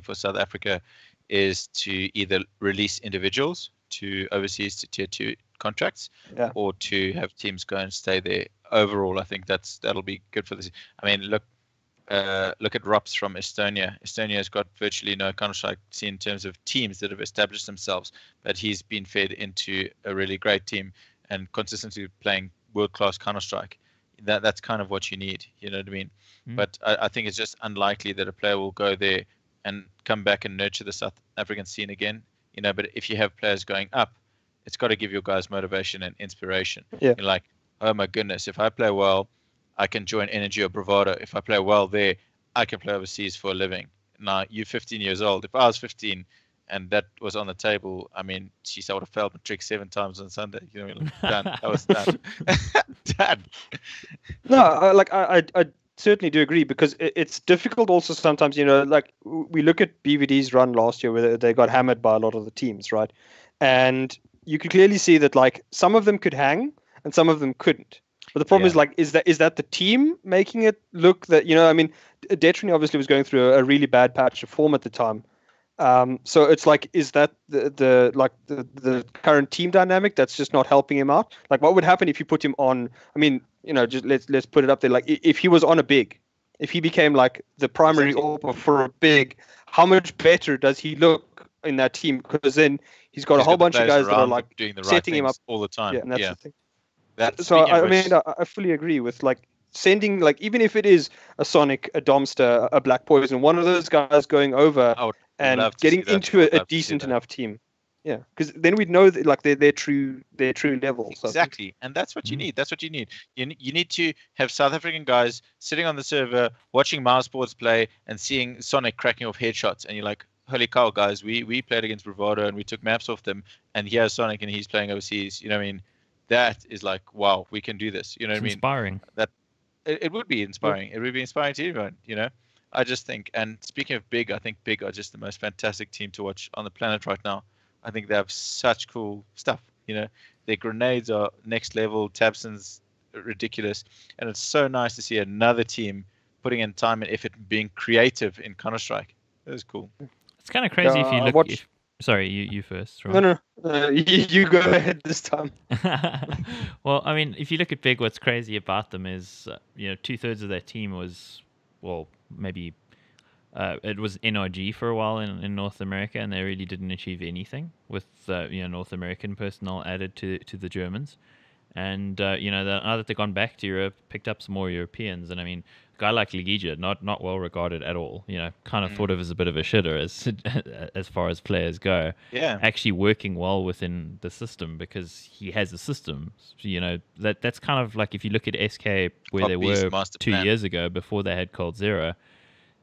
for South Africa is to either release individuals to overseas to tier 2 contracts, or to have teams go and stay there. Overall, I think that'll be good for this. I mean, look at Rops from Estonia. Estonia has got virtually no Counter-Strike scene in terms of teams that have established themselves, but he's been fed into a really great team and consistently playing world-class Counter-Strike. That's kind of what you need, you know what I mean? But I think it's just unlikely that a player will go there and come back and nurture the South African scene again. But if you have players going up, it's got to give your guys motivation and inspiration. Yeah. You're like, oh my goodness, if I play well, I can join Energy or Bravado. If I play well there, I can play overseas for a living. Now, you're 15 years old. If I was 15 and that was on the table, I mean, geez, I would have failed my trick 7 times on Sunday. You know, done. I was done. Done. No, I certainly do agree, because it's difficult also sometimes, like we look at BVD's run last year where they got hammered by a lot of the teams, right? And you could clearly see that like some of them could hang and some of them couldn't. But the problem is like, is that the team making it look that, I mean, Detrony obviously was going through a really bad patch of form at the time. So it's like, is that the current team dynamic that's just not helping him out? Like, what would happen if you put him on? I mean, just let's put it up there. Like, if he was on a big, if he became like the primary AWP for a big, how much better does he look in that team? Because then he's got a whole bunch of guys that are like doing the right setting him up all the time. Yeah, and that's the thing. So I mean, I fully agree with like sending, like, even if it is a Sonic, a Domster, a Black Poison, one of those guys going over and love to getting see that. into I'd a love to see decent that. enough team. Yeah, because then we'd know that, like their true levels. Exactly, and that's what you need. That's what you need. You need to have South African guys sitting on the server watching Mousesports play and seeing Sonic cracking off headshots, and you're like, holy cow, guys, we played against Bravado and we took maps off them, and here's Sonic and he's playing overseas. You know what I mean? That is like, wow, we can do this. You know It's what I mean? inspiring. That it would be inspiring. It would be inspiring to everyone. You know, I just think. And speaking of Big, I think Big are just the most fantastic team to watch on the planet right now. I think they have such cool stuff. You know, their grenades are next level. Tabson's ridiculous, and it's so nice to see another team putting in time and effort, and being creative in Counter Strike. That is cool. It's kind of crazy if you look. Sorry, you first. Ron. No. You go ahead this time. Well, I mean, if you look at Big, what's crazy about them is, 2/3 of their team was, well, maybe it was NRG for a while in North America, and they really didn't achieve anything with North American personnel added to the Germans. And now that they've gone back to Europe, picked up some more Europeans, and I mean, a guy like Legija, not well regarded at all. Kind of thought of as a bit of a shitter as far as players go. Yeah. Actually working well within the system because he has a system. That's kind of like if you look at SK where they were 2 years ago before they had Cold Zero.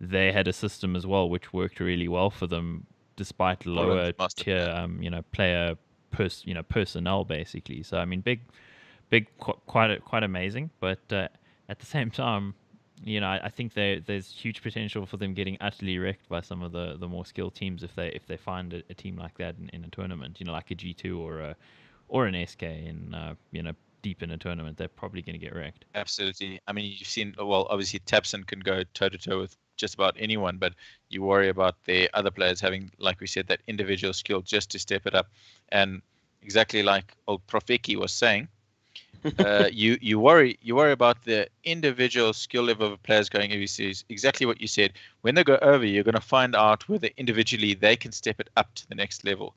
They had a system as well which worked really well for them, despite lower tier, player personnel basically. So I mean, big, quite amazing. But at the same time, I think there's huge potential for them getting utterly wrecked by some of the more skilled teams if they find a team like that in a tournament. Like a G2 or an SK in deep in a tournament, they're probably going to get wrecked. Absolutely. I mean, you've seen, well, obviously Tabson can go toe to toe with just about anyone, but you worry about the other players having, like we said, that individual skill just to step it up. And exactly like old Profeki was saying, you worry about the individual skill level of players going overseas. Exactly what you said. When they go over, you're going to find out whether individually they can step it up to the next level.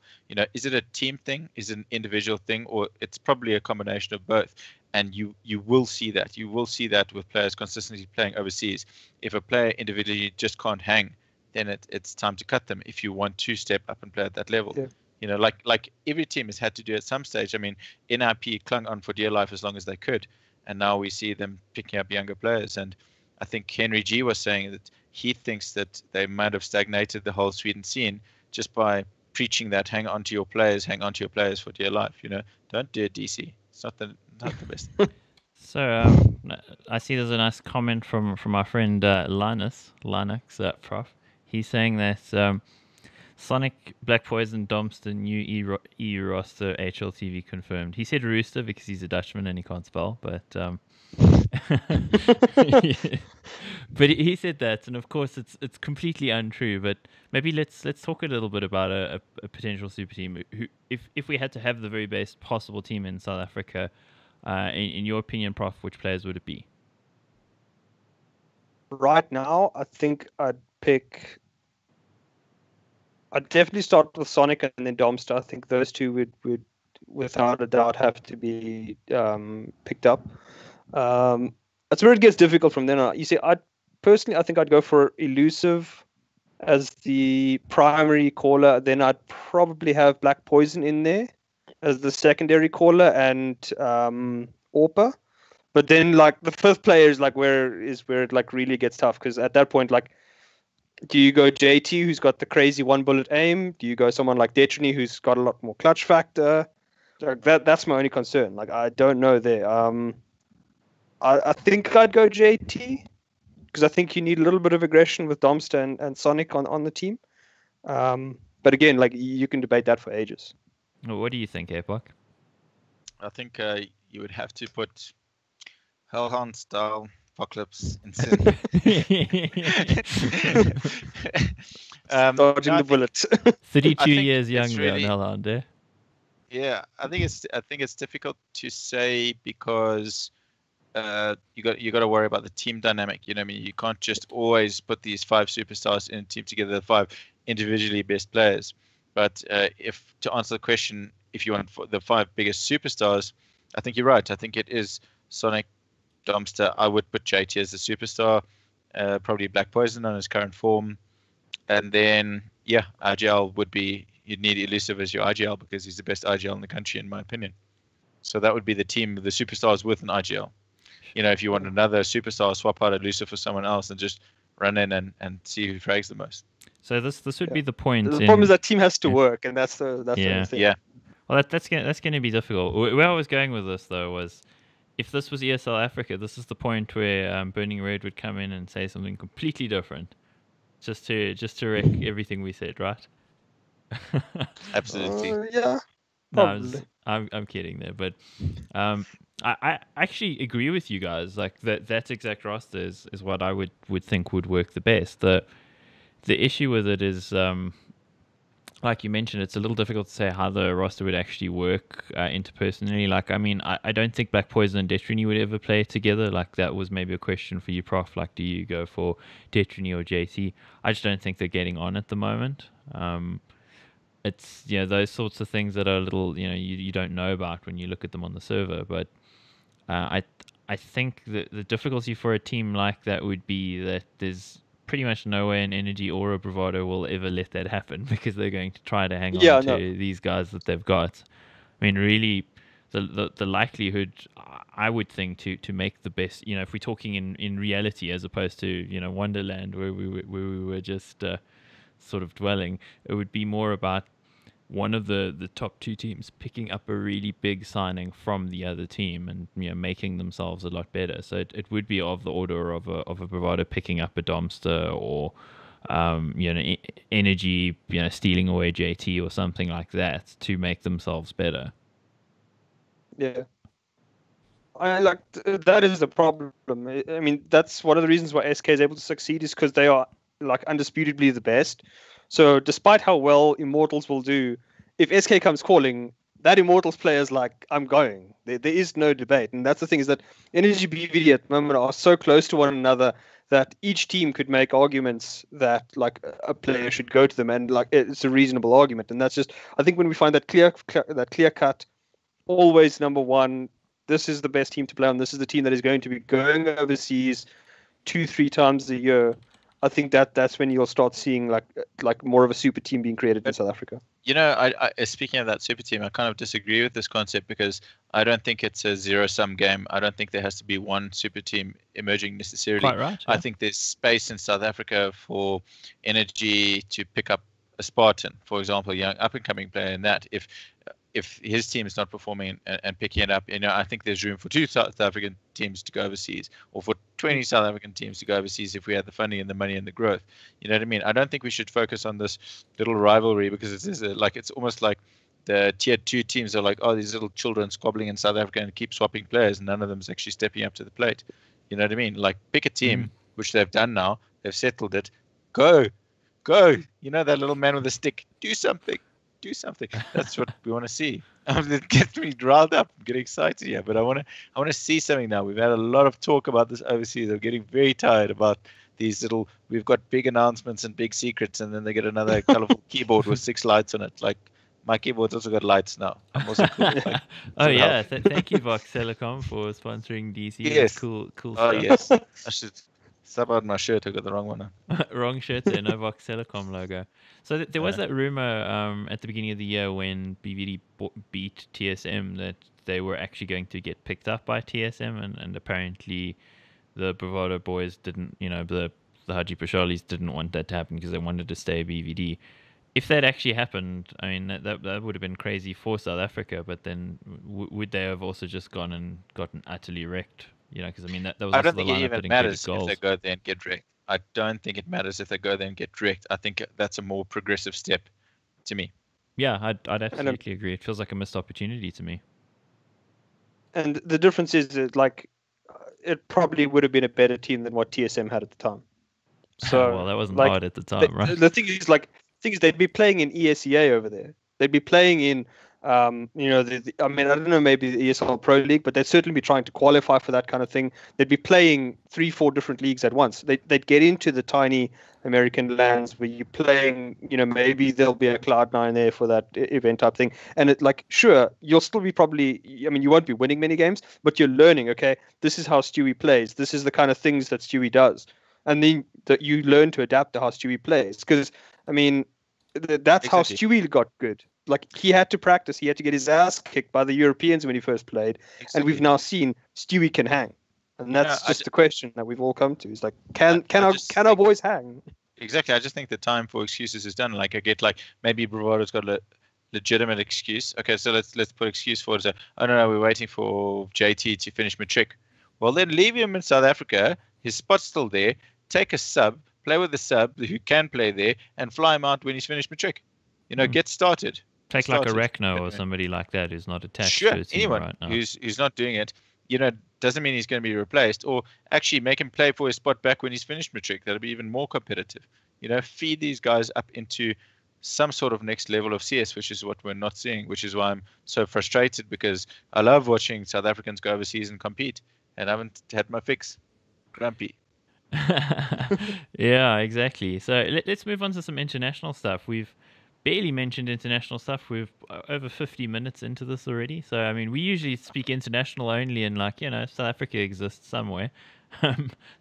Is it a team thing? Is it an individual thing? Or it's probably a combination of both. And you will see that. You will see that with players consistently playing overseas. If a player individually just can't hang, then it's time to cut them if you want to step up and play at that level. Yeah. Like every team has had to do at some stage. I mean, NIP clung on for dear life as long as they could, and now we see them picking up younger players. And I think Henry G was saying that he thinks that they might have stagnated the whole Sweden scene just by preaching that hang on to your players for dear life. Don't do it, DC. It's not the best. So I see there's a nice comment from our friend Linux Prof. He's saying that Sonic, Black Poison, Domster, new EU roster, HLTV confirmed. He said Rooster because he's a Dutchman and he can't spell, but but he said that, and of course it's completely untrue. But maybe let's talk a little bit about a potential super team. Who, if we had to have the very best possible team in South Africa, in your opinion, Prof, which players would it be? Right now, I think I'd definitely start with Sonic and then Domster. I think those two would without a doubt have to be picked up. That's where it gets difficult from then on. You see, I think I'd go for Elusive as the primary caller. Then I'd probably have Black Poison in there as the secondary caller and Orpa. But then like the fifth player is where it like really gets tough, because at that point, like, do you go JT, who's got the crazy one bullet aim? Do you go someone like Detrony, who's got a lot more clutch factor? Like that's my only concern. Like, I don't know there. I think I'd go JT because I think you need a little bit of aggression with Domster and Sonic on the team. But again, like, you can debate that for ages. Well, what do you think, Airbuck? I think you would have to put Hellhound style Apocalypse in Sin. Dodging the bullet. 32 years younger than Hellhound, eh? Yeah, I think it's difficult to say because you got to worry about the team dynamic. You know what I mean? You can't just always put these 5 superstars in a team together, the 5 individually best players. But if to answer the question, if you want the 5 biggest superstars, I think you're right. I think it is Sonic, Domster. I would put JT as the superstar, probably Black Poison on his current form, and then yeah, IGL would be. You'd need Elusive as your IGL because he's the best IGL in the country, in my opinion. So that would be the team, the superstars with an IGL. If you want another superstar, swap out Elusive for someone else and just run in and see who frags the most. So this would be the point. The problem is that team has to work, and that's the yeah. thing. Yeah. Well, that's going to be difficult. Where I was going with this though was, if this was ESL Africa, this is the point where Burning Red would come in and say something completely different, just to wreck everything we said, right? Absolutely. Yeah. No, I'm kidding there, but I actually agree with you guys. Like that exact roster is what I would think would work the best. The issue with it is, like you mentioned, it's a little difficult to say how the roster would actually work interpersonally. Like, I mean, I don't think Black Poison and Detriny would ever play together. Like, that was maybe a question for you, Prof. Like, do you go for Detriny or JT? I just don't think they're getting on at the moment. It's, those sorts of things that are a little, you don't know about when you look at them on the server. But I think that the difficulty for a team like that would be that there's pretty much no way an Energy or a Bravado will ever let that happen, because they're going to try to hang on to these guys that they've got. I mean, really, the likelihood, I would think, to make the best, if we're talking in reality as opposed to, Wonderland where we were just sort of dwelling, it would be more about one of the top two teams picking up a really big signing from the other team and making themselves a lot better. So it would be of the order of a Bravado picking up a Domster, or Energy stealing away JT or something like that to make themselves better. Yeah. That is the problem. I mean, that's one of the reasons why SK is able to succeed, is because they are undisputably the best. So despite how well Immortals will do, if SK comes calling, that Immortals player is like, I'm going. There is no debate. And that's the thing, is that Energy BVD at the moment are so close to one another that each team could make arguments that a player should go to them, and it's a reasonable argument. And that's just, I think, when we find that clear cut, always number one, this is the best team to play on, this is the team that is going to be going overseas 2-3 times a year, I think that's when you'll start seeing like more of a super team being created in South Africa. I speaking of that super team, I kind of disagree with this concept, because I don't think it's a zero-sum game. I don't think there has to be one super team emerging necessarily. Quite right. Yeah. I think there's space in South Africa for Energy to pick up a Spartan, for example, a young up-and-coming player in that. If his team is not performing and picking it up, I think there's room for 2 South African teams to go overseas, or for 20 South African teams to go overseas if we had the funding and the money and the growth. You know what I mean? I don't think we should focus on this little rivalry, because it's almost like the tier 2 teams are like, oh, these little children squabbling in South Africa and keep swapping players, and none of them is actually stepping up to the plate. You know what I mean? Like, pick a team, which they've done now. They've settled it. Go. That little man with a stick. Do something. That's what we want to see. It gets me riled up. I'm getting excited here, but I want to see something now. We've had a lot of talk about this overseas. I'm getting very tired about these little. We've got big announcements and big secrets, and then they get another colorful keyboard with 6 lights on it. Like, my keyboard's also got lights now. I'm also cool. Oh yeah, thank you, Vox Telecom, for sponsoring DC. Yes. Cool Oh stuff. yes, I should sub out my shirt. I got the wrong one on. Wrong shirt there, no Vox Telecom logo. So there was that rumor at the beginning of the year when BVD beat TSM that they were actually going to get picked up by TSM, and apparently the Bravado boys didn't, the Haji Pashalis didn't want that to happen because they wanted to stay BVD. If that actually happened, I mean, that would have been crazy for South Africa, but then would they have also just gone and gotten utterly wrecked? Because, I mean, that was I also don't the think it lineup even that matters included if goals. they go there and get wrecked. I don't think it matters if they go there and get wrecked. I think that's a more progressive step to me. Yeah, I'd absolutely agree. It feels like a missed opportunity to me. And the difference is that, it probably would have been a better team than what TSM had at the time. So well, that wasn't hard at the time, right? The thing is, they'd be playing in ESEA over there. They'd be playing in, I mean, I don't know, maybe the ESL Pro League, but they'd certainly be trying to qualify for that kind of thing. They'd be playing 3-4 different leagues at once. They'd get into the tiny American lands where you're playing, maybe there'll be a Cloud9 there for that event type thing. And sure, you'll still be probably, I mean, you won't be winning many games, but you're learning, okay, this is how Stewie plays. This is the kind of things that Stewie does. And then you learn to adapt to how Stewie plays. Because, I mean, That's how Exactly. Stewie got good. Like he had to practice. He had to get his ass kicked by the Europeans when he first played, and we've Exactly. now seen Stewie can hang, and You know, that's just the question that we've all come to. Is like, can I our just can our think boys hang? exactly. I just think the time for excuses is done. Like I get like maybe Bravado's got a legitimate excuse. Okay, so let's put excuse forward. So, oh no, we're waiting for JT to finish matric. Well, then leave him in South Africa. His spot's still there. Take a sub, play with the sub who can play there, and fly him out when he's finished matric. Hmm. Get started. Get Take like a started. Rekno But, or somebody like that who's not attached sure, to a team anyone right now. who's not doing it, doesn't mean he's going to be replaced. Or actually make him play for his spot back when he's finished matric. That'll be even more competitive. Feed these guys up into some sort of next level of CS, which is what we're not seeing, which is why I'm so frustrated because I love watching South Africans go overseas and compete, and I haven't had my fix. Grumpy. Yeah, exactly. So let's move on to some international stuff. We've barely mentioned international stuff. We've over 50 minutes into this already. So, I mean, we usually speak international only and, like, South Africa exists somewhere.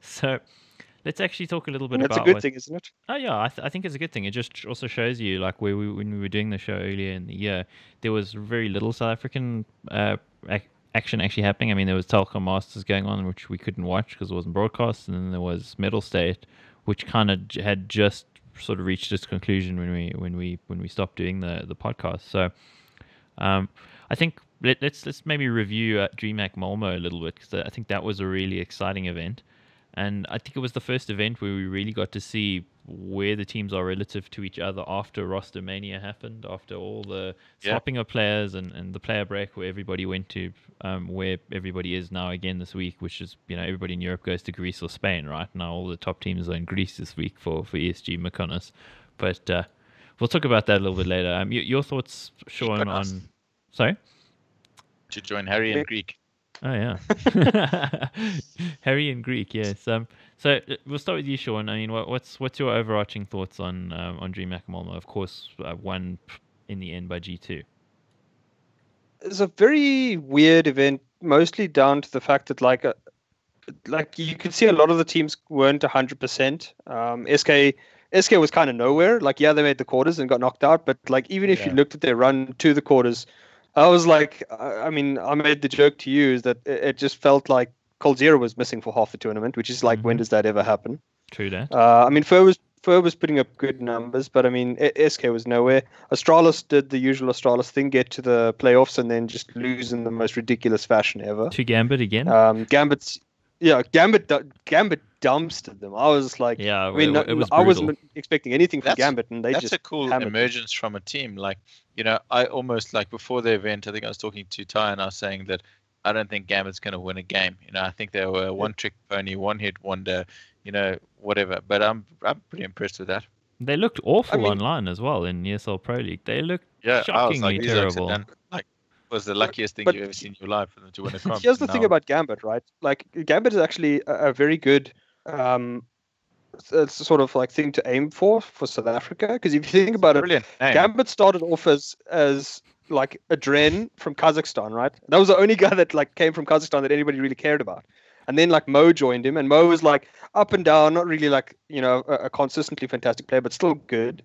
So let's actually talk a little bit And that's a about good what. thing, isn't it? Oh, yeah, I think it's a good thing. It just also shows you, like, when we were doing the show earlier in the year, there was very little South African action actually happening. I mean, there was Telkom Masters going on, which we couldn't watch because it wasn't broadcast, and then there was Metal State, which kind of had just sort of reached its conclusion when we stopped doing the podcast. So, I think let's maybe review DreamHack Malmo a little bit because I think that was a really exciting event. And I think it was the first event where we really got to see where the teams are relative to each other after roster mania happened, after all the Yeah. swapping of players and the player break where everybody went to where everybody is now again this week, which is, everybody in Europe goes to Greece or Spain, right? Now all the top teams are in Greece this week for ESG Mykonos. But we'll talk about that a little bit later. Your thoughts, Sean, Mykonos. on... Sorry? To join Harry and Greek. Oh yeah, Harry and Greek. Yes. So we'll start with you, Sean. I mean, what's your overarching thoughts on DreamHack Malmo? Of course, won in the end by G2. It's a very weird event, mostly down to the fact that like you could see a lot of the teams weren't 100%. SK was kind of nowhere. Like, yeah, they made the quarters and got knocked out, but like even if you Yeah. looked at their run to the quarters, I was like, I mean, I made the joke to you is that it just felt like Coldzera was missing for half the tournament, which is like, when does that ever happen? True that. I mean, Fur was putting up good numbers, but I mean, SK was nowhere. Astralis did the usual Astralis thing, get to the playoffs, and then just lose in the most ridiculous fashion ever. To Gambit again. Gambit dumpstered them. I was like, Yeah, I mean, it was I brutal. wasn't expecting anything from That's Gambit, and they that's just a cool hammered them. emergence from a team. Like, I almost like before the event, I think I was talking to Ty and I was saying that I don't think Gambit's going to win a game. I think they were a one-trick pony, one-hit wonder, whatever. But I'm pretty impressed with that. They looked awful I mean- online as well in ESL Pro League. They looked Yeah, I was shockingly like, these guys terrible. are done. Like, it was the luckiest thing but- you've ever seen in your life for them to win a comp. Here's the thing Now- about Gambit, right? Like, Gambit is actually a very good sort of like thing to aim for South Africa, because if you think about it, brilliant name. Gambit started off as like a Dren from Kazakhstan, right? That was the only guy that like came from Kazakhstan that anybody really cared about. And then like Mo joined him, and Mo was like up and down, not really like a consistently fantastic player, but still good.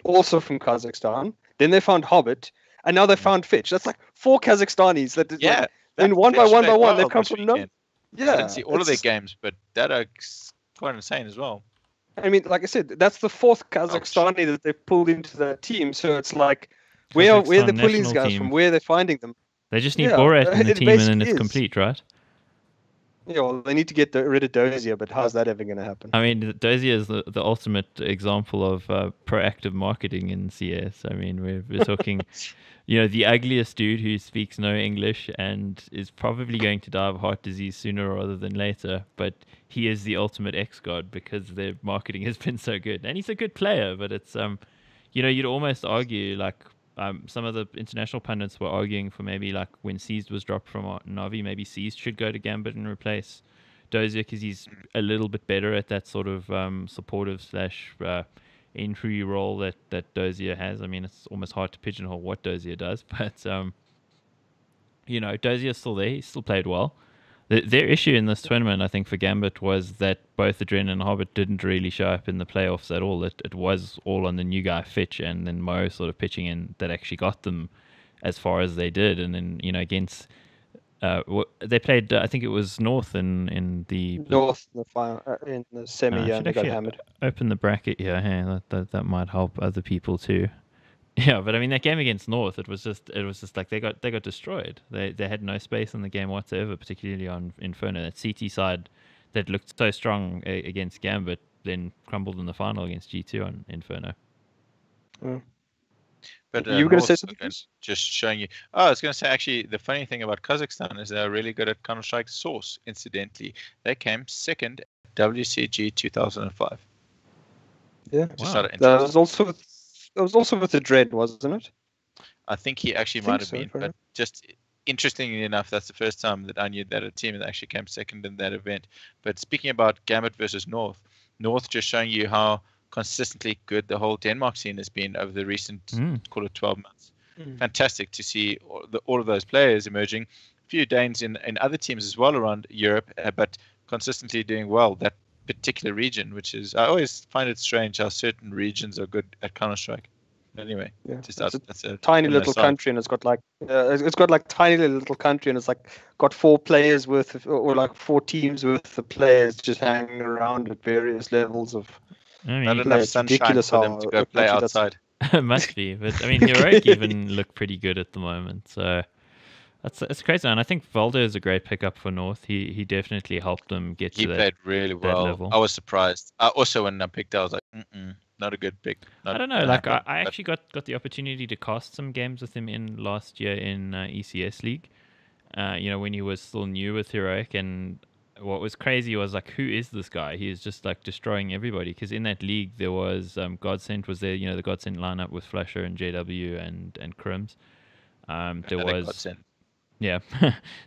Also from Kazakhstan. Then they found Hobbit, and now they found Fitch. That's like 4 Kazakhstanis that is Yeah. like, and that one by Fitch one by played one, well they've come last from no. weekend. Yeah, I didn't see all of it's their just- games, but that are quite insane as well. I mean, like I said, that's the 4th Kazakhstani that they've pulled into that team. So it's like, where are they Kazakhstan pulling these national guys team. from? Where are they finding them? They just need Yeah, Borat in the it team and then basically it's is. complete, right? Yeah, well, they need to get rid of Dozier, but how's that ever going to happen? I mean, Dozier is the ultimate example of proactive marketing in CS. I mean, we're talking, the ugliest dude who speaks no English and is probably going to die of heart disease sooner rather than later. But he is the ultimate ex-god because their marketing has been so good. And he's a good player, but it's, you'd almost argue like, some of the international pundits were arguing for maybe like when Seized was dropped from Navi, maybe Seized should go to Gambit and replace Dozier because he's a little bit better at that sort of supportive / entry role that Dozier has. I mean, it's almost hard to pigeonhole what Dozier does, but Dozier's still there. He still played well. Their issue in this tournament, I think, for Gambit was that both Adren and Hobbit didn't really show up in the playoffs at all. It was all on the new guy Fitch and then Mo sort of pitching in that actually got them as far as they did. And then against they played, I think it was North in the North in the final, in the semi, and they got hammered. Open the bracket, yeah. Hey, that might help other people too. Yeah, but I mean that game against North, it was just like they got destroyed. They had no space in the game whatsoever, particularly on Inferno. That CT side that looked so strong against Gambit then crumbled in the final against G2 on Inferno. Mm. But you were going to say something? Just showing you. Oh, I was going to say actually the funny thing about Kazakhstan is they're really good at Counter-Strike Source. Incidentally, they came second at WCG 2005. Yeah, wow. That was also. It was also with the Dread, wasn't it? I think he actually might have been, but just interestingly enough, that's the first time that I knew that a team that actually came second in that event. But speaking about Gambit versus North just showing you how consistently good the whole Denmark scene has been over the recent, call it 12 months. Fantastic to see all of those players emerging. A few Danes in other teams as well around Europe, but consistently doing well. That particular region, which is, I always find it strange how certain regions are good at Counter-Strike. Anyway, it's a tiny little country, and it's got like tiny little country, and it's like got 4 players worth or like 4 teams worth of players just hanging around at various levels of. Not enough sunshine for them to go play outside. Must be, but I mean, Heroic even look pretty good at the moment, so. It's crazy, and I think Valdo is a great pickup for North. He definitely helped them get to that. He played really well. Level. I was surprised. Also, when I picked, I was like, not a good pick. I don't know. Like I actually got the opportunity to cast some games with him in last year in ECS League. When he was still new with Heroic, and what was crazy was like, who is this guy? He is just like destroying everybody. Because in that league there was Godsent was there. The Godsent lineup with Flasher and JW and Crims. There was. Godsent. Yeah,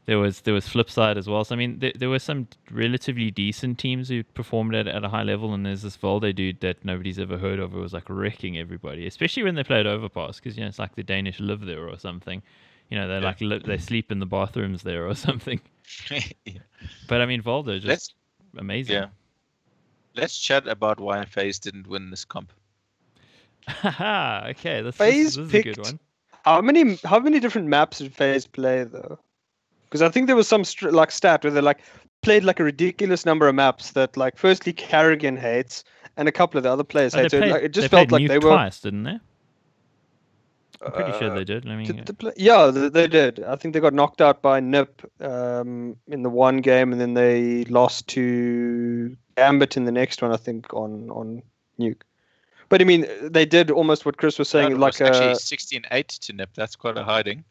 there was Flipside as well. So I mean, there were some relatively decent teams who performed at a high level, and there's this Valde dude that nobody's ever heard of who was like wrecking everybody, especially when they played Overpass, because it's like the Danish live there or something. They sleep in the bathrooms there or something. Yeah. But I mean, Valde just amazing. Yeah. Let's chat about why FaZe didn't win this comp. Okay, this is a good one. How many different maps did FaZe play though? Because I think there was some stat where they played like a ridiculous number of maps that like firstly Karrigan hates and a couple of the other players hate. It just felt like they were twice, didn't they? I'm pretty sure they did. I mean, they did. I think they got knocked out by NIP in the one game, and then they lost to Gambit in the next one. I think on Nuke. But I mean, they did almost what Chris was saying. Actually 16-8 to NIP. That's quite a hiding.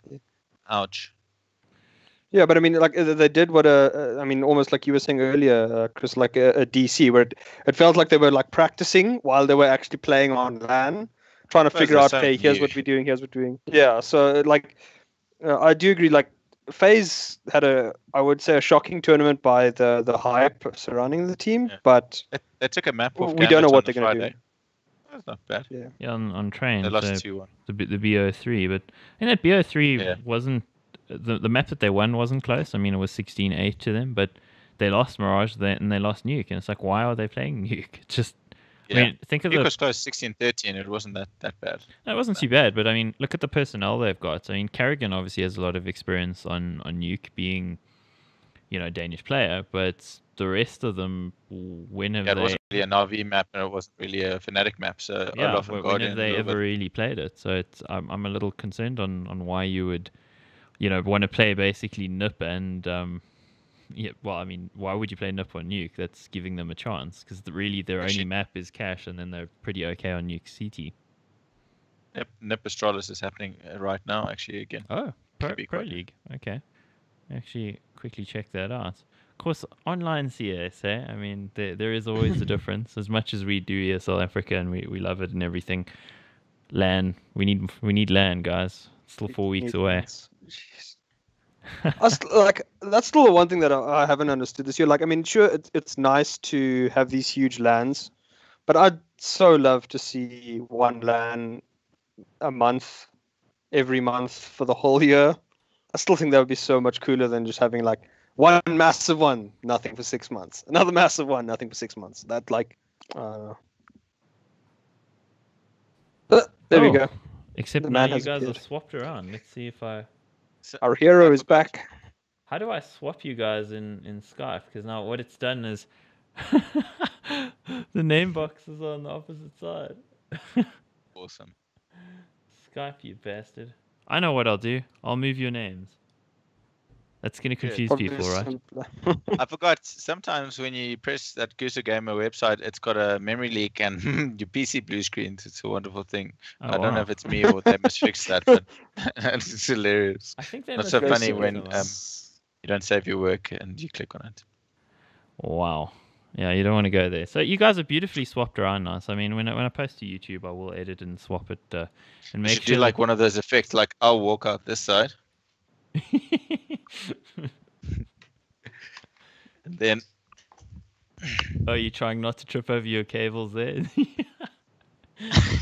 Ouch. Yeah, but I mean, like they did what almost like you were saying earlier, Chris, like a DC, where it felt like they were like practicing while they were actually playing on LAN, trying to figure out, okay, here's what we're doing, here's what we're doing. Yeah, so like I do agree. Like FaZe had I would say a shocking tournament by the hype surrounding the team, but they took a map off. We don't know what they're going to do. That's not bad. Yeah, on train. They lost 2-1. The BO3, but in that BO3 wasn't the map that they won wasn't close. I mean, it was 16-8 to them, but they lost Mirage and they lost Nuke, and it's like, why are they playing Nuke? It's just, I mean, think of Nuke was close 16-13. It wasn't that bad. No, it wasn't too bad, but I mean, look at the personnel they've got. I mean, Karrigan obviously has a lot of experience on Nuke, being, a Danish player, but the rest of them, when have it wasn't really an RV map, and it wasn't really a Fnatic map. So when have they ever really played it? So I'm a little concerned on why you would, want to play basically NIP and why would you play NIP on Nuke? That's giving them a chance, because really their only map is Cash, and then they're pretty okay on Nuke CT. NIP Astralis is happening right now, actually, again. Oh, Pro League. Okay. Actually, quickly check that out. Of course, online CS, I mean, there is always a difference. As much as we do ESL Africa and we love it and everything, LAN, we need LAN, guys. It's still 4 weeks away. That's still the one thing that I haven't understood this year. Like, I mean, sure, it's nice to have these huge LANs, but I'd so love to see one LAN a month, every month for the whole year. I still think that would be so much cooler than just having like One massive one, nothing for 6 months. Another massive one, nothing for 6 months. That like, there we go. Except The now man you has guys appeared. have swapped around. Let's see if I. Our hero is back. How do I swap you guys in Skype? Because now what it's done is the name box is on the opposite side. Awesome. Skype, you bastard. I know what I'll do. I'll move your names. That's going to confuse people, right? I forgot, sometimes when you press that Gusto Gamer website, it's got a memory leak and your PC blue screens. It's a wonderful thing. Oh, I don't know wow. if it's me or they must fix that, but it's hilarious. I think they Not must so fix funny it when somehow. you don't save your work and you click on it. Wow. Yeah, you don't want to go there. So you guys are beautifully swapped around now. So I mean, when I post to YouTube, I will edit and swap it and You make should sure do like one of those effects, like I'll walk out this side and then Oh, you're trying not to trip over your cables there?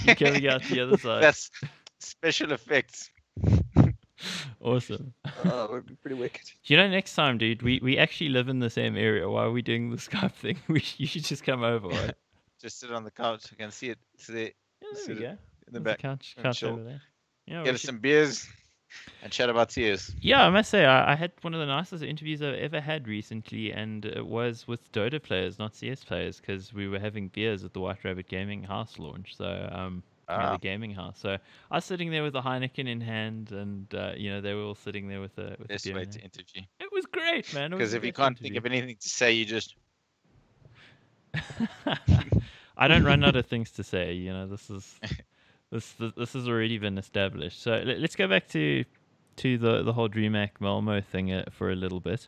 You're coming out the other side. that's special effects. Awesome. That would be pretty wicked. You know, next time, dude, we actually live in the same area. Why are we doing the Skype thing? You should just come over, right? Just sit on the couch. I can see it. It's there Yeah, there Sit we go. in the There's back. a couch and chill. over there. Yeah, we Get us should- some beers and chat about tears. Yeah, I must say, I had one of the nicest interviews I've ever had recently, and it was with Dota players, not CS players, because we were having beers at the White Rabbit Gaming House launch. So, the gaming house. So I was sitting there with a Heineken in hand, and they were all sitting there with a Best beer way in to hand. interview. It was great, man. Because if you can't think of anything to say, you just I don't run out of things to say. You know, this has already been established. So let's go back to the whole DreamHack Malmo thing for a little bit.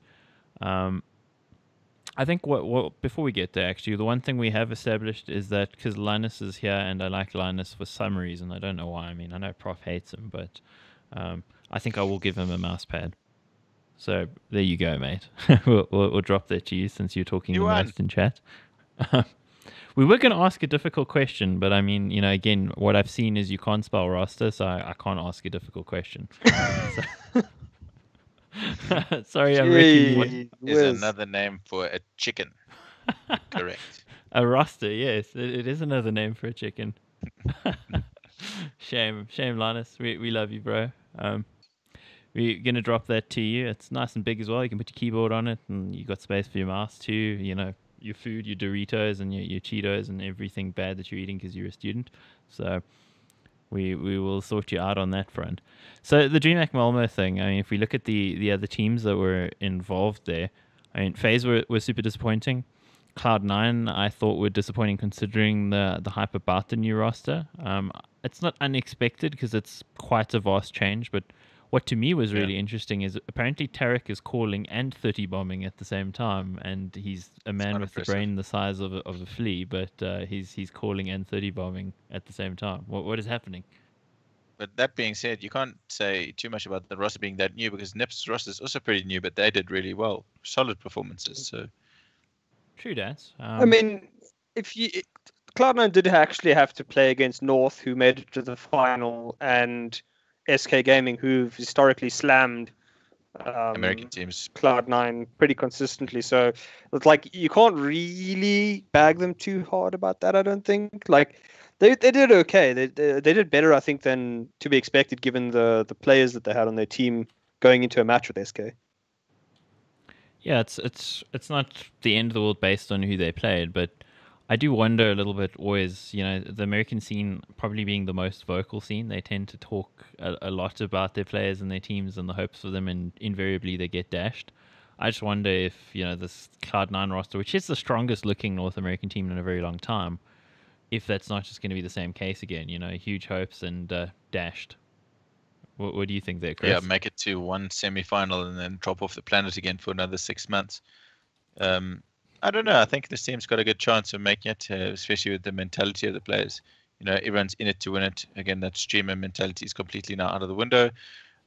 I think what before we get there, actually, the one thing we have established is that because Linus is here, and I like Linus for some reason. I don't know why. I mean, I know Prof hates him, but I think I will give him a mouse pad. So there you go, mate. we'll drop that to you since you're talking the most in chat. We were going to ask a difficult question, but I mean, again, what I've seen is you can't spell roster, so I can't ask a difficult question. Sorry, I'm wrecking you. is another name for a chicken. Correct. A roster, yes. It is another name for a chicken. Shame, Linus. We love you, bro. We're going to drop that to you. It's nice and big as well. You can put your keyboard on it, and you got space for your mouse too. Your food, your Doritos and your Cheetos and everything bad that you're eating because you're a student. So we will sort you out on that front. So the DreamHack Malmo thing, I mean, if we look at the other teams that were involved there, I mean, FaZe were super disappointing. Cloud9, I thought, were disappointing considering the hype about the new roster. It's not unexpected because it's quite a vast change, but what to me was really interesting is apparently Tarek is calling and 30 bombing at the same time, and he's a man with a brain the size of a flea, but he's calling and 30 bombing at the same time. What is happening? But that being said, you can't say too much about the roster being that new because Nip's roster is also pretty new, but they did really well, solid performances. So true, that. I mean, Cloud9 did actually have to play against North, who made it to the final, and SK Gaming, who've historically slammed American teams, Cloud9 pretty consistently. So it's like you can't really bag them too hard about that. I don't think. Like they did okay. They did better, I think, than to be expected given the players that they had on their team going into a match with SK. Yeah, it's not the end of the world based on who they played, but I do wonder a little bit always, the American scene probably being the most vocal scene, they tend to talk a lot about their players and their teams and the hopes for them, and invariably they get dashed. I just wonder if, this Cloud9 roster, which is the strongest looking North American team in a very long time, if that's not just going to be the same case again, huge hopes and dashed. What do you think there, Chris? Yeah, make it to one semi-final and then drop off the planet again for another 6 months. I don't know. I think this team's got a good chance of making it, especially with the mentality of the players. Everyone's in it to win it. Again, that streamer mentality is completely now out of the window.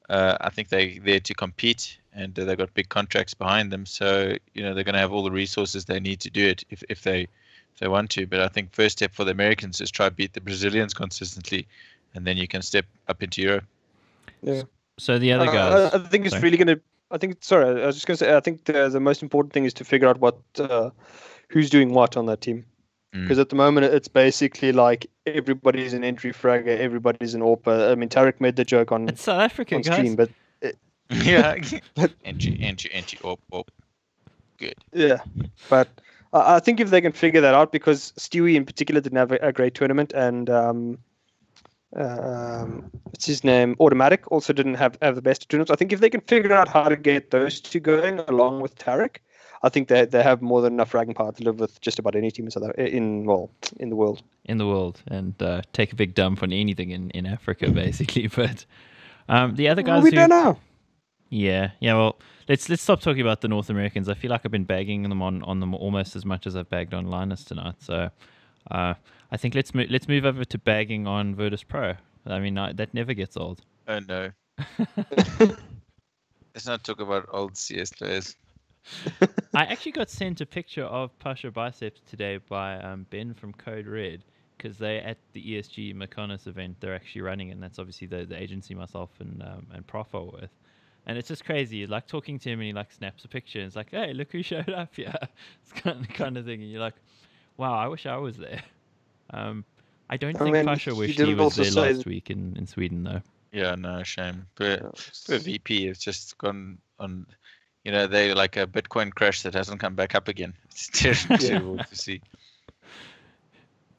I think they're there to compete, and they've got big contracts behind them. So, they're going to have all the resources they need to do it if they want to. But I think first step for the Americans is try to beat the Brazilians consistently, and then you can step up into Europe. Yeah. So the other guys, I think it's really going to. I think. Sorry, I was just going to say. I think the most important thing is to figure out what who's doing what on that team. Because at the moment it's basically like everybody's an entry fragger, everybody's an AWPer. I mean, Tarek made the joke on It's South Africa, stream, guys. but Yeah. Entry, op. Good. yeah, but I think if they can figure that out, because Stewie in particular didn't have a great tournament, and what's his name? Automatic also didn't have the best tournaments. I think if they can figure out how to get those two going along with Tarek, I think they have more than enough fragging power to live with just about any team in the world. In the world, and take a big dump on anything in Africa, basically. But the other guys we don't know. Yeah. Well, let's stop talking about the North Americans. I feel like I've been bagging them on them almost as much as I've bagged on Linus tonight. So I think let's move over to bagging on Virtus Pro. I mean, that never gets old. Oh no. Let's not talk about old CS players. I actually got sent a picture of Pasha Biceps today by Ben from Code Red, because they at the ESG Mechonis event they're actually running, and that's obviously the agency myself and Prof are with. And it's just crazy, like talking to him, and he like snaps a picture, and it's like, hey, look who showed up here. It's kind of thing, and you're like, wow, I wish I was there. I don't think Pasha wished he was there last week in Sweden though. Yeah, no, shame. But VP has just gone on. You know, they're like a Bitcoin crash that hasn't come back up again. It's terrible to see.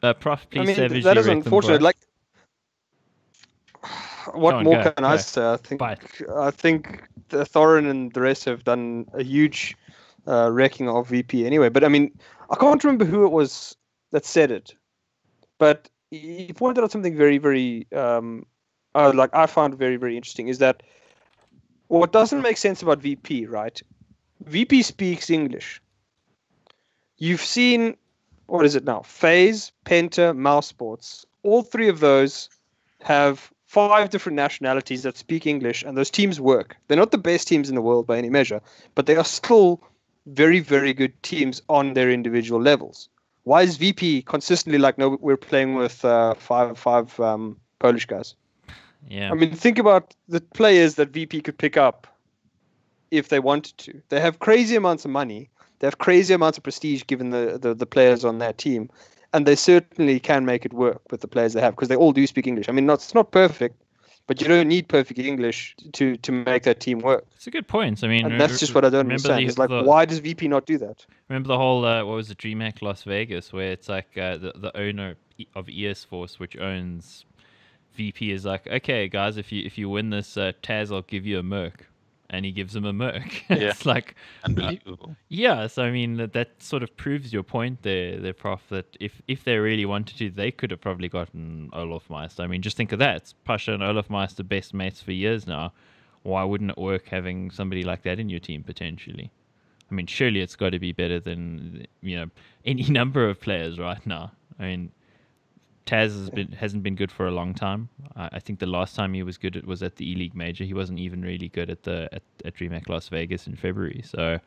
Prof, please savagely that is unfortunate. Like, what more can I say? I think the Thorin and the rest have done a huge wrecking of VP anyway. But I mean, I can't remember who it was that said it. But he pointed out something very, very I found very, very interesting, is that what doesn't make sense about VP, right? VP speaks English. You've seen, what is it now? FaZe, Penta, Mousesports. All three of those have 5 different nationalities that speak English, and those teams work. They're not the best teams in the world by any measure, but they are still very, very good teams on their individual levels. Why is VP consistently like, no, we're playing with five Polish guys? Yeah. I mean, think about the players that VP could pick up if they wanted to. They have crazy amounts of money. They have crazy amounts of prestige given the players on their team. And they certainly can make it work with the players they have, because they all do speak English. I mean, it's not perfect, but you don't need perfect English to make that team work. It's a good point. I mean, and that's just what I don't understand. It's like, why does VP not do that? Remember the whole, what was it, DreamHack Las Vegas, where it's like the owner of ES Force, which owns VP, is like, okay, guys, if you win this Taz, I'll give you a Merc. And he gives him a Merc. It's like unbelievable. So I mean that sort of proves your point there, Prof. That if they really wanted to, they could have probably gotten Olaf Meister. I mean, just think of that. Pasha and Olaf Meister, best mates for years now. Why wouldn't it work having somebody like that in your team potentially? I mean, surely it's got to be better than any number of players right now. I mean, Taz hasn't been good for a long time. I think the last time he was good was at the E-League Major. He wasn't even really good at DreamHack Las Vegas in February. So,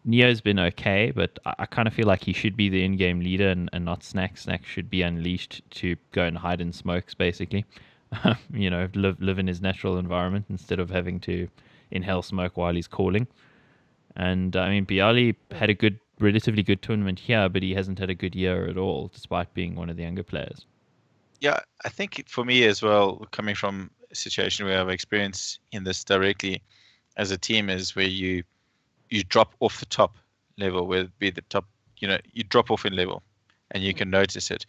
Neo's been okay, but I kind of feel like he should be the in-game leader and not Snack. Snack should be unleashed to go and hide in smokes, basically. Live in his natural environment instead of having to inhale smoke while he's calling. And I mean, Bialy had a relatively good tournament here, but he hasn't had a good year at all, despite being one of the younger players. Yeah, I think for me as well, coming from a situation where I've experience in this directly as a team, is where you drop off the top level, where it be the top, you drop off in level and you can notice it.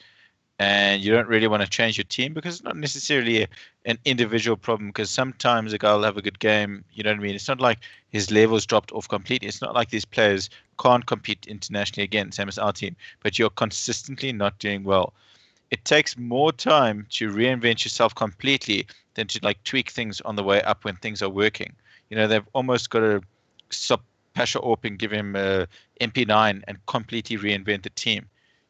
And you don't really want to change your team, because it's not necessarily an individual problem, because sometimes a guy will have a good game, you know what I mean? It's not like his level's dropped off completely. It's not like these players can't compete internationally again, same as our team, but you're consistently not doing well. It takes more time to reinvent yourself completely than to like tweak things on the way up when things are working. They've almost got to stop Pasha Orp and give him a MP9 and completely reinvent the team.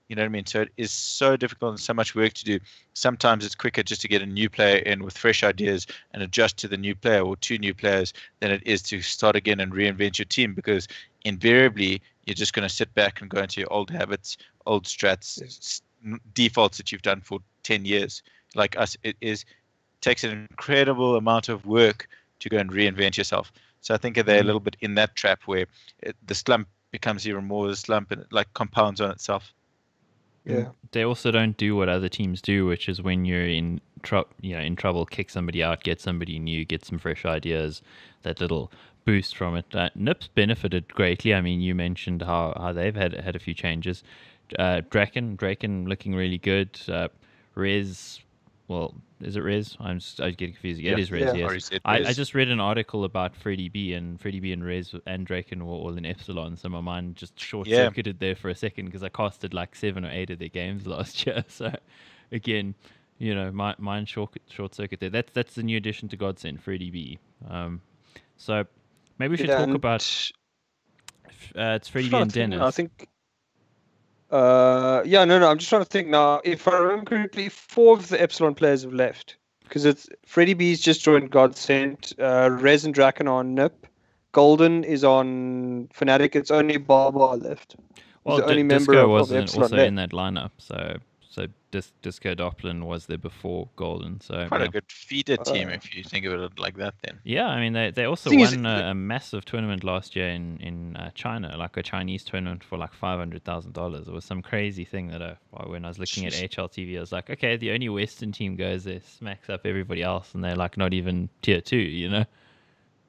You know what I mean? So it is so difficult and so much work to do. Sometimes it's quicker just to get a new player in with fresh ideas and adjust to the new player or 2 new players than it is to start again and reinvent your team, because invariably you're just going to sit back and go into your old habits, old strats, defaults that you've done for 10 years. Like us, it takes an incredible amount of work to go and reinvent yourself. So I think they're a little bit in that trap where the slump becomes even more of a slump and it like compounds on itself. Yeah. They also don't do what other teams do, which is when you're in trouble, kick somebody out, get somebody new, get some fresh ideas. That little boost from it. Nips benefited greatly. I mean, you mentioned how they've had a few changes. Draken looking really good. Rez, well, is it Rez? I get confused. Yeah, it is Rez. Yeah. Yes. I just read an article about Freddie B and Rez and Draken were all in Epsilon, so my mind just short-circuited there for a second because I casted like 7 or 8 of their games last year. So again, my mind short-circuit there. That's the new addition to Godsend, Freddie B. So maybe we should talk about it's Freddie B and Dennis. I think. No. I'm just trying to think now. If I remember correctly, 4 of the Epsilon players have left because it's Freddie B's just joined Godsend. Rez and Draken are on NIP. Golden is on Fnatic. It's only Barbar left. Well, the only member Disco of wasn't Epsilon also left. in that lineup, so Disco Doppelin was there before Golden. So quite a good feeder team if you think of it like that. Then yeah, I mean they also Thing is, won a massive tournament last year in China, like a Chinese tournament for like $500,000. It was some crazy thing that when I was looking at HLTV, I was like, okay, the only Western team goes there, smacks up everybody else, and they're like not even tier 2,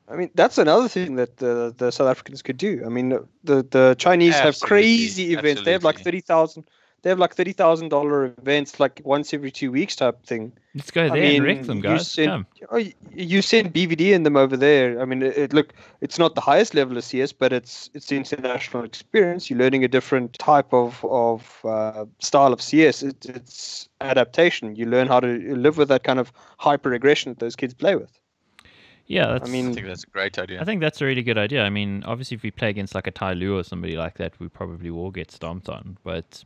I mean, that's another thing that the South Africans could do. I mean, the Chinese have crazy events. They have like 30,000. They have like $30,000 events, like once every 2 weeks type thing. Let's go there and wreck them, guys. You send BVD in them over there. I mean, it's not the highest level of CS, but it's international experience. You're learning a different type of style of CS. It's adaptation. You learn how to live with that kind of hyper aggression that those kids play with. Yeah, I think that's a great idea. I think that's a really good idea. I mean, obviously, if we play against like a Tai Lu or somebody like that, we probably will get stomped on. But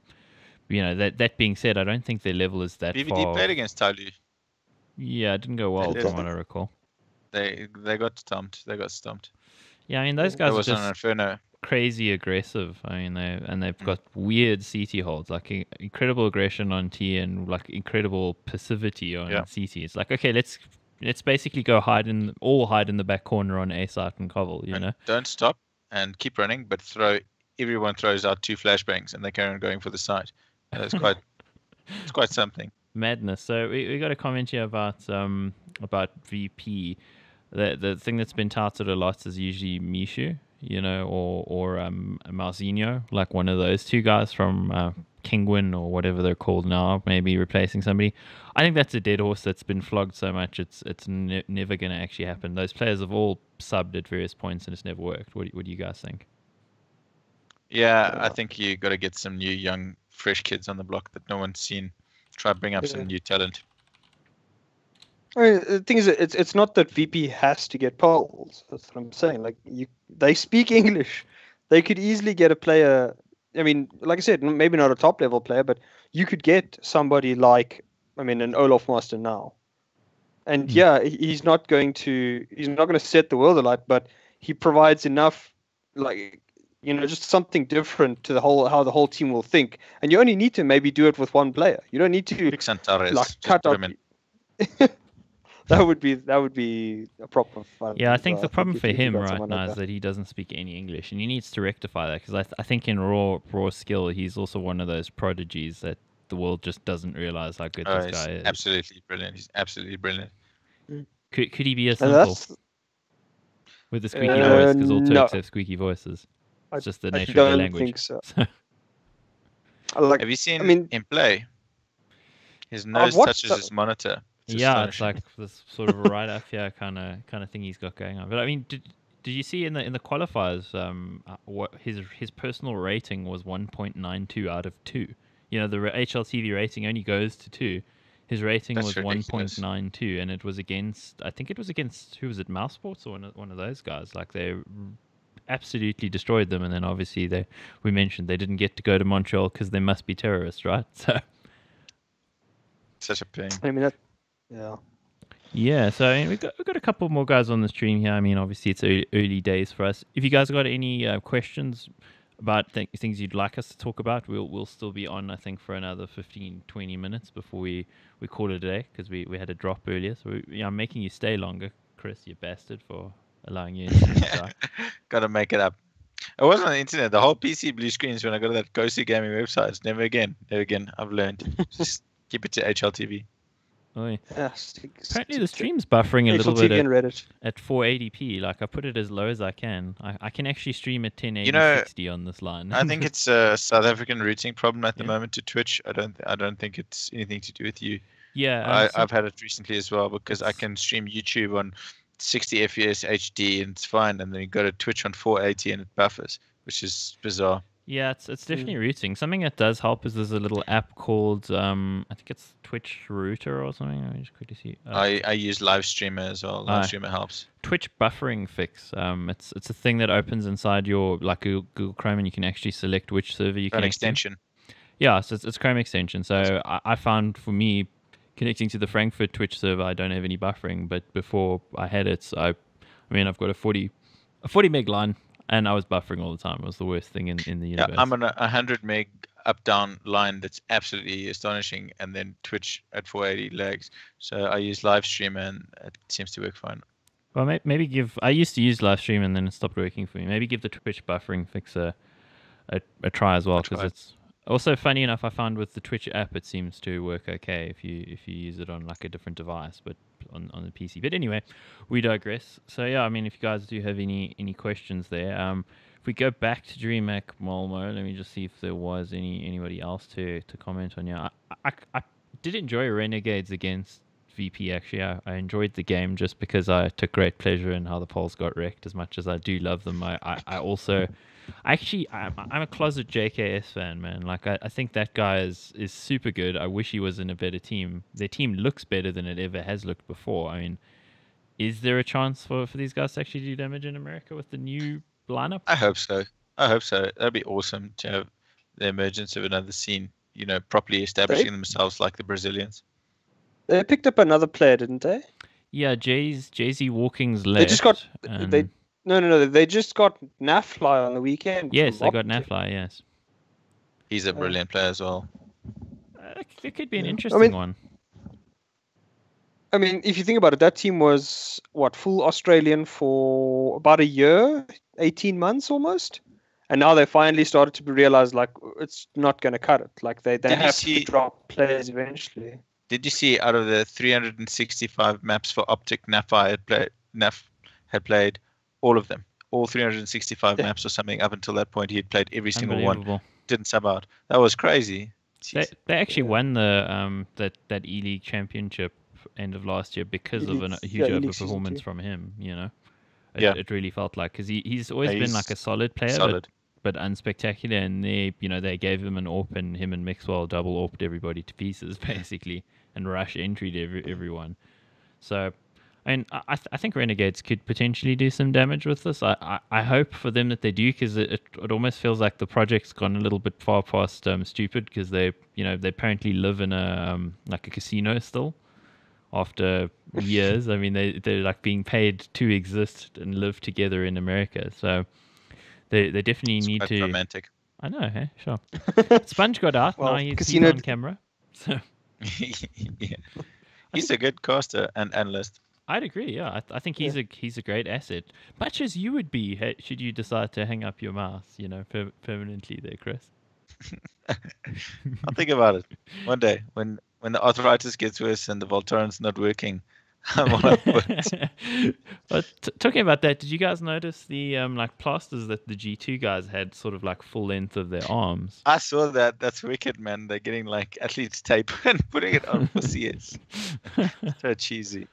that being said, I don't think their level is that BVD far. played against Tai Lu. Yeah, it didn't go well from what I recall. They got stumped. Yeah, I mean those guys it are was an just inferno. crazy aggressive. I mean they've got weird CT holds, like incredible aggression on T and like incredible passivity on CT. It's like, okay, let's basically go hide in the back corner on A site and Kovel, Don't stop and keep running, but everyone throws out 2 flashbangs and they carry on going for the site. It's quite something. Madness. So we got a comment here about VP. The thing that's been touted a lot is usually Mishu, or Malzinho, like one of those 2 guys from Kingwin or whatever they're called now, maybe replacing somebody. I think that's a dead horse that's been flogged so much it's never going to actually happen. Those players have all subbed at various points and it's never worked. What do you guys think? Yeah, I think you got to get some new, young, fresh kids on the block that no one's seen. Try to bring up some new talent. I mean, the thing is, it's not that VP has to get polls. That's what I'm saying. Like they speak English. They could easily get a player. I mean, like I said, maybe not a top level player, but you could get somebody like, an Olaf Master now. And he's not going to set the world alight, but he provides enough, like, just something different to how the whole team will think. And you only need to maybe do it with one player. You don't need to cut out. That would be a proper fun. Yeah, I think the problem for him right now is that he doesn't speak any English, and he needs to rectify that because I think in raw skill he's also one of those prodigies that the world just doesn't realize how good this guy is. Absolutely brilliant. He's absolutely brilliant. Could he be as simple with the squeaky voice? Because all Turks have squeaky voices. It's just the nature of the language. I don't think so. Have you seen him play? His nose touches his monitor. It's like this sort of right up here kind of thing he's got going on. But I mean, did you see in the qualifiers what his personal rating was 1.92 out of 2? The HLTV rating only goes to 2. His rating was 1.92, and it was against who was it, Mousesports or one of those guys? Like they absolutely destroyed them, and then obviously we mentioned they didn't get to go to Montreal because they must be terrorists, right? So such a pain. I mean, yeah. Yeah, so I mean, we've got a couple more guys on the stream here. I mean, obviously it's early days for us. If you guys got any questions about things you'd like us to talk about, we'll still be on, I think, for another 15-20 minutes before we call it a day because we had a drop earlier. So I'm making you stay longer. Chris, you bastard, for allowing you internet to die. Gotta make it up. It wasn't on the internet. The whole PC blue screens when I go to that Ghostly Gaming website. It's never again. Never again. I've learned. Just keep it to HLTV. Oy. Yeah, Apparently the stream's buffering a little HLTV bit and Reddit. at 480p. Like, I put it as low as I can. I can actually stream at 1080 You know, 60 on this line. I think it's a South African routing problem at the Yeah. moment to Twitch. I don't think it's anything to do with you. yeah. I've had it recently as well because I can stream YouTube on 60 FPS HD and it's fine, and then you go to Twitch on 480 and it buffers, which is bizarre. Yeah, it's definitely routing. Something that does help is there's a little app called I think it's Twitch Router or something. Let me just quickly see. I use Live Streamer as well. Live Streamer helps. Twitch buffering fix. It's a thing that opens inside your like Google Chrome, and you can actually select which server you An can. extension. Yeah, so it's Chrome extension. So I found for me connecting to the Frankfurt Twitch server, I don't have any buffering. But before I had it, I mean I've got a 40 meg line. And I was buffering all the time. It was the worst thing in the universe. Yeah, I'm on a 100 meg up-down line that's absolutely astonishing, and then Twitch at 480 lags. So I use live stream, and it seems to work fine. Well, maybe give. I used to use live stream, and then it stopped working for me. Maybe give the Twitch buffering fix a try as well, because it's also funny enough. I found with the Twitch app, it seems to work okay if you use it on like a different device, but on the PC. But anyway, we digress. So yeah, I mean, if you guys do have any questions there, if we go back to DreamHack Malmo, let me just see if there was anybody else to comment on. Yeah, I did enjoy Renegades against VP. Actually, I enjoyed the game just because I took great pleasure in how the polls got wrecked. As much as I do love them, I also. I'm a closet JKS fan, man. Like I think that guy is super good. I wish he was in a better team. Their team looks better than it ever has looked before. I mean, is there a chance for these guys to actually do damage in America with the new lineup? I hope so. That'd be awesome to have the emergence of another scene. Properly establishing themselves like the Brazilians. They picked up another player, didn't they? Yeah, Jay-Z Walking's left. They just got No. They just got Nafly on the weekend. Yes, they got Nafly. Yes, he's a brilliant player as well. It could be an interesting one. I mean, if you think about it, that team was full Australian for about a year, 18 months almost, and now they finally started to realize like it's not going to cut it. Like they have to drop players eventually. Did you see out of the 365 maps for Optic, Naf had played all of them, all 365 maps or something up until that point. He had played every single one. Didn't sub out. That was crazy. They actually won the that E-League championship end of last year because of a huge overperformance from him. It really felt like because he's always been like a solid player, but unspectacular. And they gave him an AWP, and him and Mixwell double AWP'd everybody to pieces basically, and rush entry to everyone. So. And I think Renegades could potentially do some damage with this. I hope for them that they do, because it almost feels like the project's gone a little bit far past stupid, because they apparently live in a like a casino still after years. I mean they're like being paid to exist and live together in America. So they definitely need to. Romantic. I know, hey, sure. Sponge got out. Now he's on camera. So yeah, he's a good caster and analyst. I'd agree. Yeah, I think he's a great asset, much as you would be should you decide to hang up your mouse, permanently there, Chris. I'll think about it one day when the arthritis gets worse and the Voltaran's not working. I'm all up for it. But talking about that, did you guys notice the like plasters that the G2 guys had, sort of like full length of their arms? I saw that. That's wicked, man. They're getting like athlete's tape and putting it on for CS. So cheesy.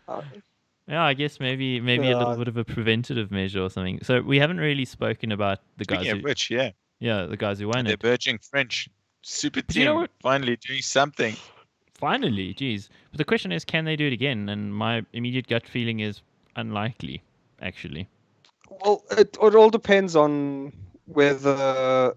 Yeah, I guess maybe a little bit of a preventative measure or something. So we haven't really spoken about the guys. Speaking of which, yeah, the guys who won the it. emerging French super team finally doing something. Finally, geez. But the question is, can they do it again? And my immediate gut feeling is unlikely, actually. Well, it all depends on whether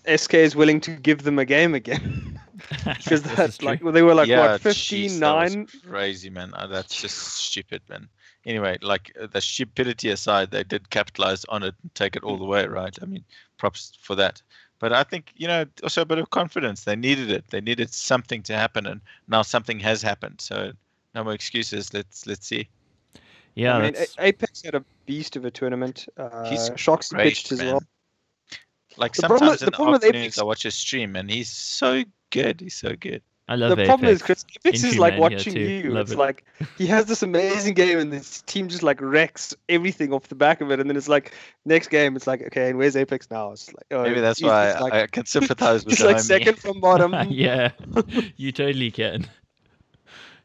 SK is willing to give them a game again. Because that's like they were like 15-9. Crazy, man. That's just stupid, man. Anyway, like the stupidity aside, they did capitalize on it and take it all the way, right? I mean, props for that. But I think also a bit of confidence. They needed it. They needed something to happen, and now something has happened. So no more excuses. Let's see. Yeah, I mean, that's Apex had a beast of a tournament. He's Shoxy great, pitched as man. well. Like The problem, sometimes in the the problem with afternoons, Apex, I watch his stream, and he's so good. He's so good. I the love problem is, Apex. Chris, Apex is like Entry man here watching too. you. Love It's it. like he has this amazing game, and this team just like wrecks everything off the back of it, and then it's like next game, it's like, okay, and where's Apex now? It's like, oh, Maybe that's he's why like I can sympathize with he's the like homie. second from bottom. Yeah, you totally can.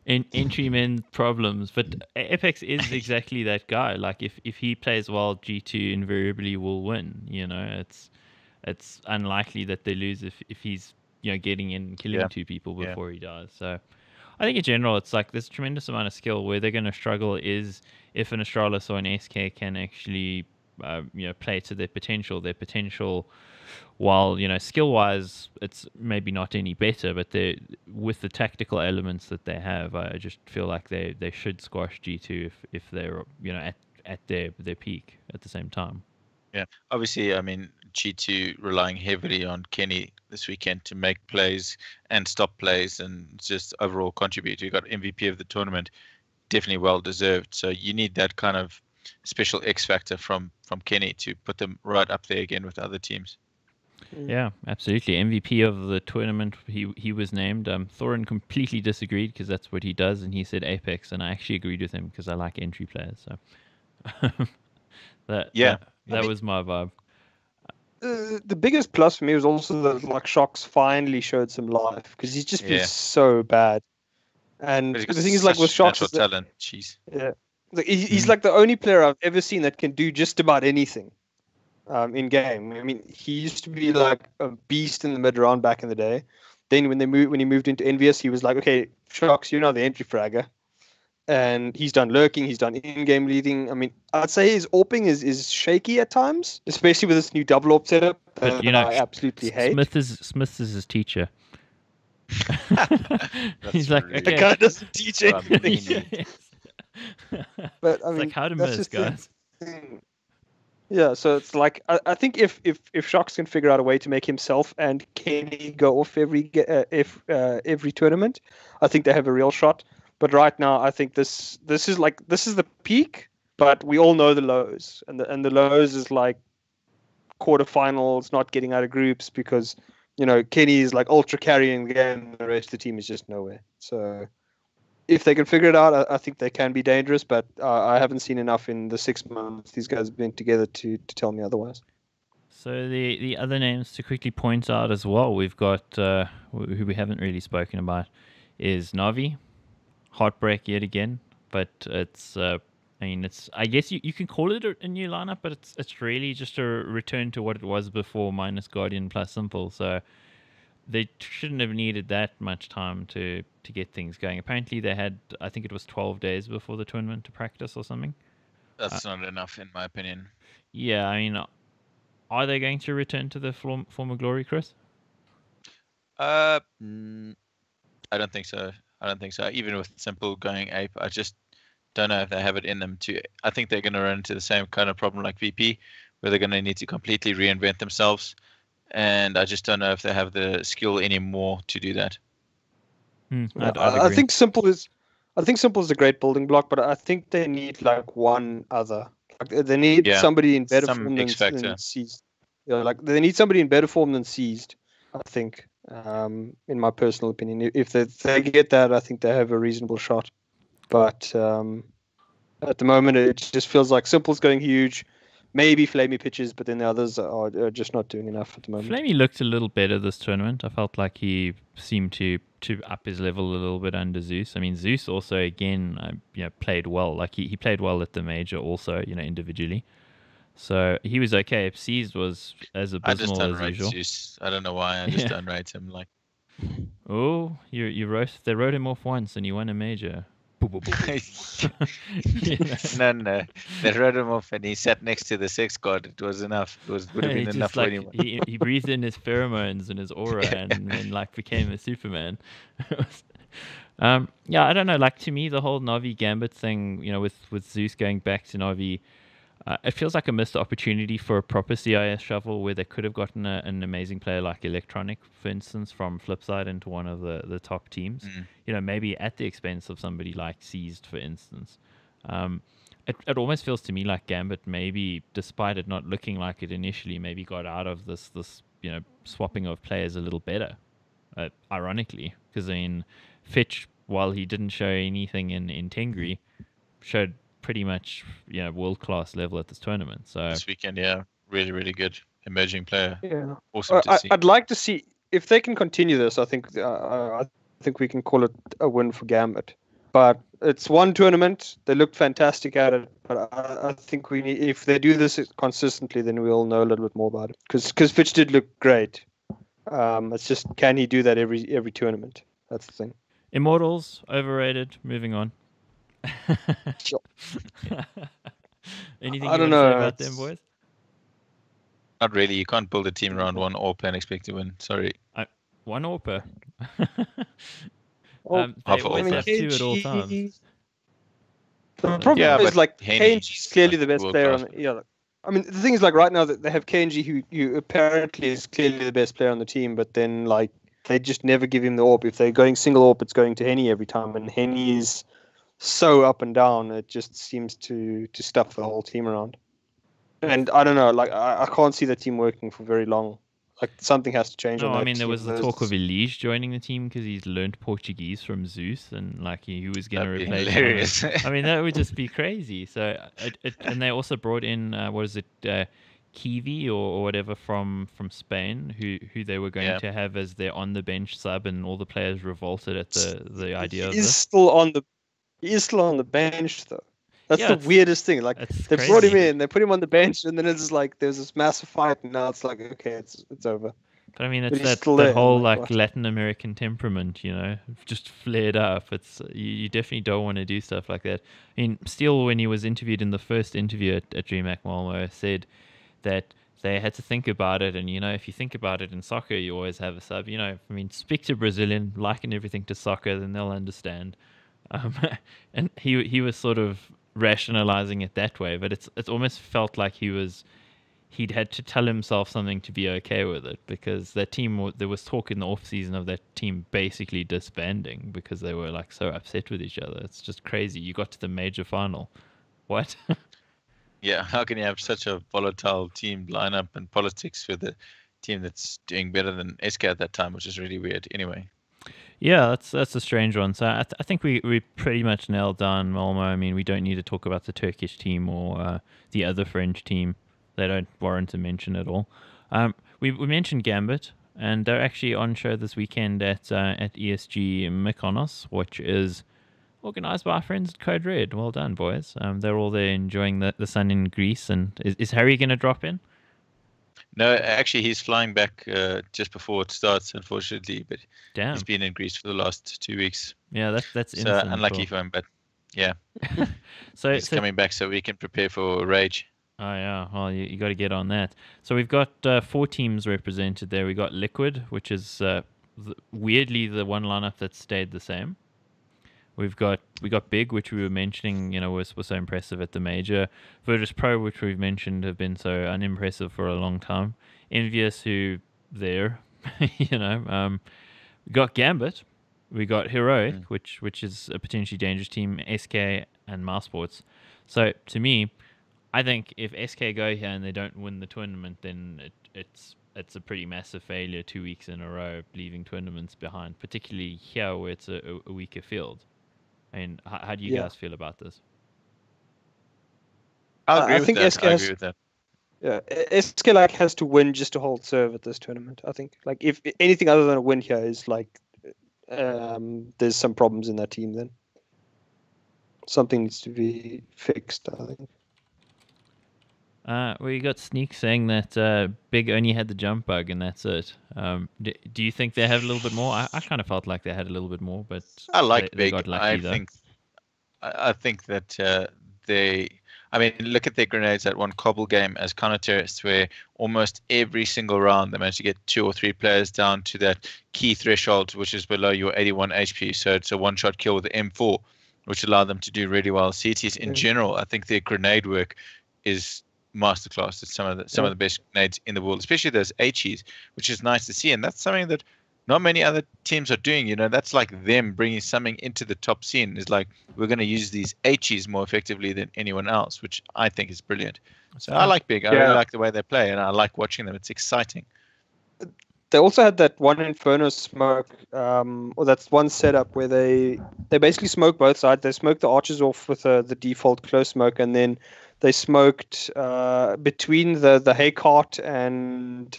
Entry men problems, but Apex is exactly that guy. Like if he plays well, G2 invariably will win. You know, it's unlikely that they lose if he's getting in and killing Yeah. two people Yeah. before he dies. So I think in general it's like there's a tremendous amount of skill. Where they're going to struggle is if an Astralis or an SK can actually play to their potential. Their potential, while skill wise it's maybe not any better, but they with the tactical elements that they have, I just feel like they should squash G2 if they're at their peak at the same time. Yeah, obviously, I mean, G2 relying heavily on Kenny this weekend to make plays and stop plays and just overall contribute. You got MVP of the tournament, definitely well deserved. So you need that kind of special X factor from Kenny to put them right up there again with other teams. Yeah, absolutely. MVP of the tournament, he was named. Thorin completely disagreed because that's what he does, and he said Apex, and I actually agreed with him because I like entry players. So that was my vibe. The biggest plus for me was also that like Shox finally showed some life because he's just been Yeah. so bad. And But he's the got thing is, like with such Shox, natural is that, talent. Jeez. yeah, like, he's like the only player I've ever seen that can do just about anything in game. I mean, he used to be like a beast in the mid round back in the day. Then when he moved into Envious, he was like, okay, Shox, you're now the entry fragger. And he's done lurking, he's done in-game leading. I mean, I'd say his AWPing is shaky at times, especially with this new double AWP setup But that I absolutely hate. Smith is his teacher. He's like, really- The okay. guy doesn't teach Well, I anything. mean, But I It's mean, like how to that's miss, just the guys. thing. Yeah, so it's like I think if Shox can figure out a way to make himself and Kenny go off every tournament, I think they have a real shot. But right now, I think this is the peak, but we all know the lows, and the lows is like quarterfinals, not getting out of groups because Kenny is like ultra carrying the game, and the rest of the team is just nowhere. So if they can figure it out, I think they can be dangerous. But I haven't seen enough in the 6 months these guys have been together to tell me otherwise. So the other names to quickly point out as well, we've got who we haven't really spoken about is Navi. Heartbreak yet again, but it's I guess you can call it a new lineup, but it's really just a return to what it was before minus Guardian plus Simple. So they shouldn't have needed that much time to get things going. Apparently they had, I think it was 12 days before the tournament to practice or something. that's not enough, in my opinion. Yeah, I mean, are they going to return to the former glory, Chris? I don't think so. Even with Simple going ape, I just don't know if they have it in them to. I think they're going to run into the same kind of problem like VP, where they're going to need to completely reinvent themselves, and I just don't know if they have the skill anymore to do that. I'd I agree. think Simple is a great building block, but I think they need like one other. Like, they need somebody in better some form X factor. than Seized. Like they need somebody in better form than Seized. I think, in my personal opinion, if they get that, I think they have a reasonable shot. But at the moment, it just feels like Simple's going huge. Maybe Flamey pitches, but then the others are just not doing enough at the moment. Flamey looked a little better this tournament. I felt like he seemed to up his level a little bit under Zeus. I mean, Zeus also again, played well. Like he played well at the major also, individually. So he was okay. Seized was as I just abysmal don't as rate usual. Zeus. I don't know why. I just don't rate him. Like, Oh, they wrote him off once and he won a major. no, they wrote him off and he sat next to the sex god. It was enough. Would have been He enough just, for like, anyone. he breathed in his pheromones and his aura and then like became a Superman. Yeah, I don't know. Like to me, the whole Navi Gambit thing, with Zeus going back to Navi, it feels like a missed opportunity for a proper CIS shuffle where they could have gotten an amazing player like Electronic, for instance, from Flipside into one of the top teams. Maybe at the expense of somebody like Seized, for instance. It almost feels to me like Gambit, maybe despite it not looking like it initially, maybe got out of this swapping of players a little better. Ironically, because I mean, Fitch, while he didn't show anything in Tengri, showed pretty much world class level at this tournament. So this weekend, yeah, really, really good emerging player. Yeah, Awesome to see. I'd like to see if they can continue this. I think we can call it a win for Gambit. But it's one tournament. They looked fantastic at it. But I think if they do this consistently, then we'll know a little bit more about it. Because Fitch did look great. It's just, can he do that every tournament? That's the thing. Immortals overrated. Moving on. Sure. Anything I you don't want to know. say about them, boys? Not really. You can't build a team around one AWP and expect to win. Sorry. One AWPer. Well, they always have two at all times. The problem is like Henny KNG is clearly the best player world-class. on the, yeah. I mean, the thing is like right now that they have KNG who apparently is clearly the best player on the team, but then like they just never give him the AWP. If they're going single AWP, it's going to Henny every time, and Henny is so up and down. It just seems to stuff the whole team around. And I don't know, like I can't see the team working for very long. Like something has to change. No, on that I mean there team. was the talk of Elise joining the team because he's learned Portuguese from Zeus, and like he was going to That'd be replace him. hilarious. I mean that would just be crazy. So and they also brought in what is it, Kiwi or whatever from Spain, who they were going to have as their on the bench sub, and all the players revolted at the idea of He is this. still on the bench though. That's Yeah, the weirdest thing. Like it's they brought him crazy. in, they put him on the bench, and then it's like there's this massive fight, and now it's like okay, it's over. But I mean, But it's he's that still there, whole like, like what? Latin American temperament, just flared up. It's you definitely don't want to do stuff like that. I mean, Steele, when he was interviewed in the first interview at DreamHack Malmo, said that they had to think about it, and if you think about it in soccer, you always have a sub. I mean, speak to Brazilian, liken everything to soccer, then they'll understand. And he was sort of rationalizing it that way, but it's almost felt like he'd had to tell himself something to be okay with it, because that team, there was talk in the off season of that team basically disbanding because they were like so upset with each other. It's just crazy. You got to the major final. What? Yeah, how can you have such a volatile team lineup and politics with a team that's doing better than SK at that time, which is really weird. Anyway. Yeah, that's a strange one. So I think we pretty much nailed down Malmo. I mean, we don't need to talk about the Turkish team or the other French team. They don't warrant a mention at all. We mentioned Gambit, and they're actually on show this weekend at ESG Mykonos, which is organised by our friends at Code Red. Well done, boys. They're all there enjoying the sun in Greece. And is Harry going to drop in? No, actually, he's flying back just before it starts, unfortunately. But Damn. he's been in Greece for the last 2 weeks. Yeah, that's So innocent. unlucky for him, but yeah. So He's coming back so we can prepare for Rage. Oh yeah, well you got to get on that. So we've got 4 teams represented there. We got Liquid, which is weirdly the one lineup that stayed the same. We got Big, which we were mentioning, was so impressive at the major. Virtus Pro, which we've mentioned have been so unimpressive for a long time. Envious, who there, we got Gambit. We got Heroic, which is a potentially dangerous team. SK and Mousesports. So to me, I think if SK go here and they don't win the tournament, then it's a pretty massive failure 2 weeks in a row, leaving tournaments behind, particularly here where it's a weaker field. I mean, how do you guys feel about this? I agree with that. Yeah, SK like has to win just to hold serve at this tournament. I think like if anything other than a win here is like there's some problems in that team. Then something needs to be fixed, I think. We got Sneak saying that Big only had the jump bug and that's it. Do you think they have a little bit more? I kind of felt like they had a little bit more, but I like they Big. got lucky, I think that they. I mean, look at their grenades at one Cobble game as counter-terrorists, where almost every single round they managed to get 2 or 3 players down to that key threshold, which is below your 81 HP. So it's a one-shot kill with the M4, which allowed them to do really well. CTs in general, I think their grenade work is masterclass. It's some of the best grenades in the world, especially those HEs, which is nice to see. And that's something that not many other teams are doing. That's like them bringing something into the top scene. Is like, we're going to use these H's more effectively than anyone else, which I think is brilliant. So I like Big. I really like the way they play, and I like watching them. It's exciting. They also had that one Inferno smoke, or that's one setup where they basically smoke both sides. They smoked the archers off with the default close smoke, and then they smoked between the Haycart and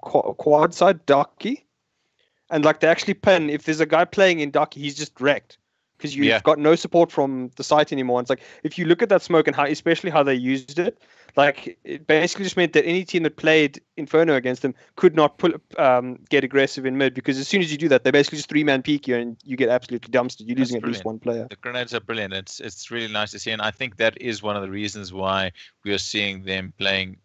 quad side Ducky. And like they actually pin, if there's a guy playing in Ducky, he's just wrecked because you've got no support from the site anymore. And it's like, if you look at that smoke and especially how they used it, like it basically just meant that any team that played Inferno against them could not get aggressive in mid, because as soon as you do that, they basically just 3-man peek you and you get absolutely dumpstered. You're losing at least one player. The grenades are brilliant. It's really nice to see, and I think that is one of the reasons why we are seeing them playing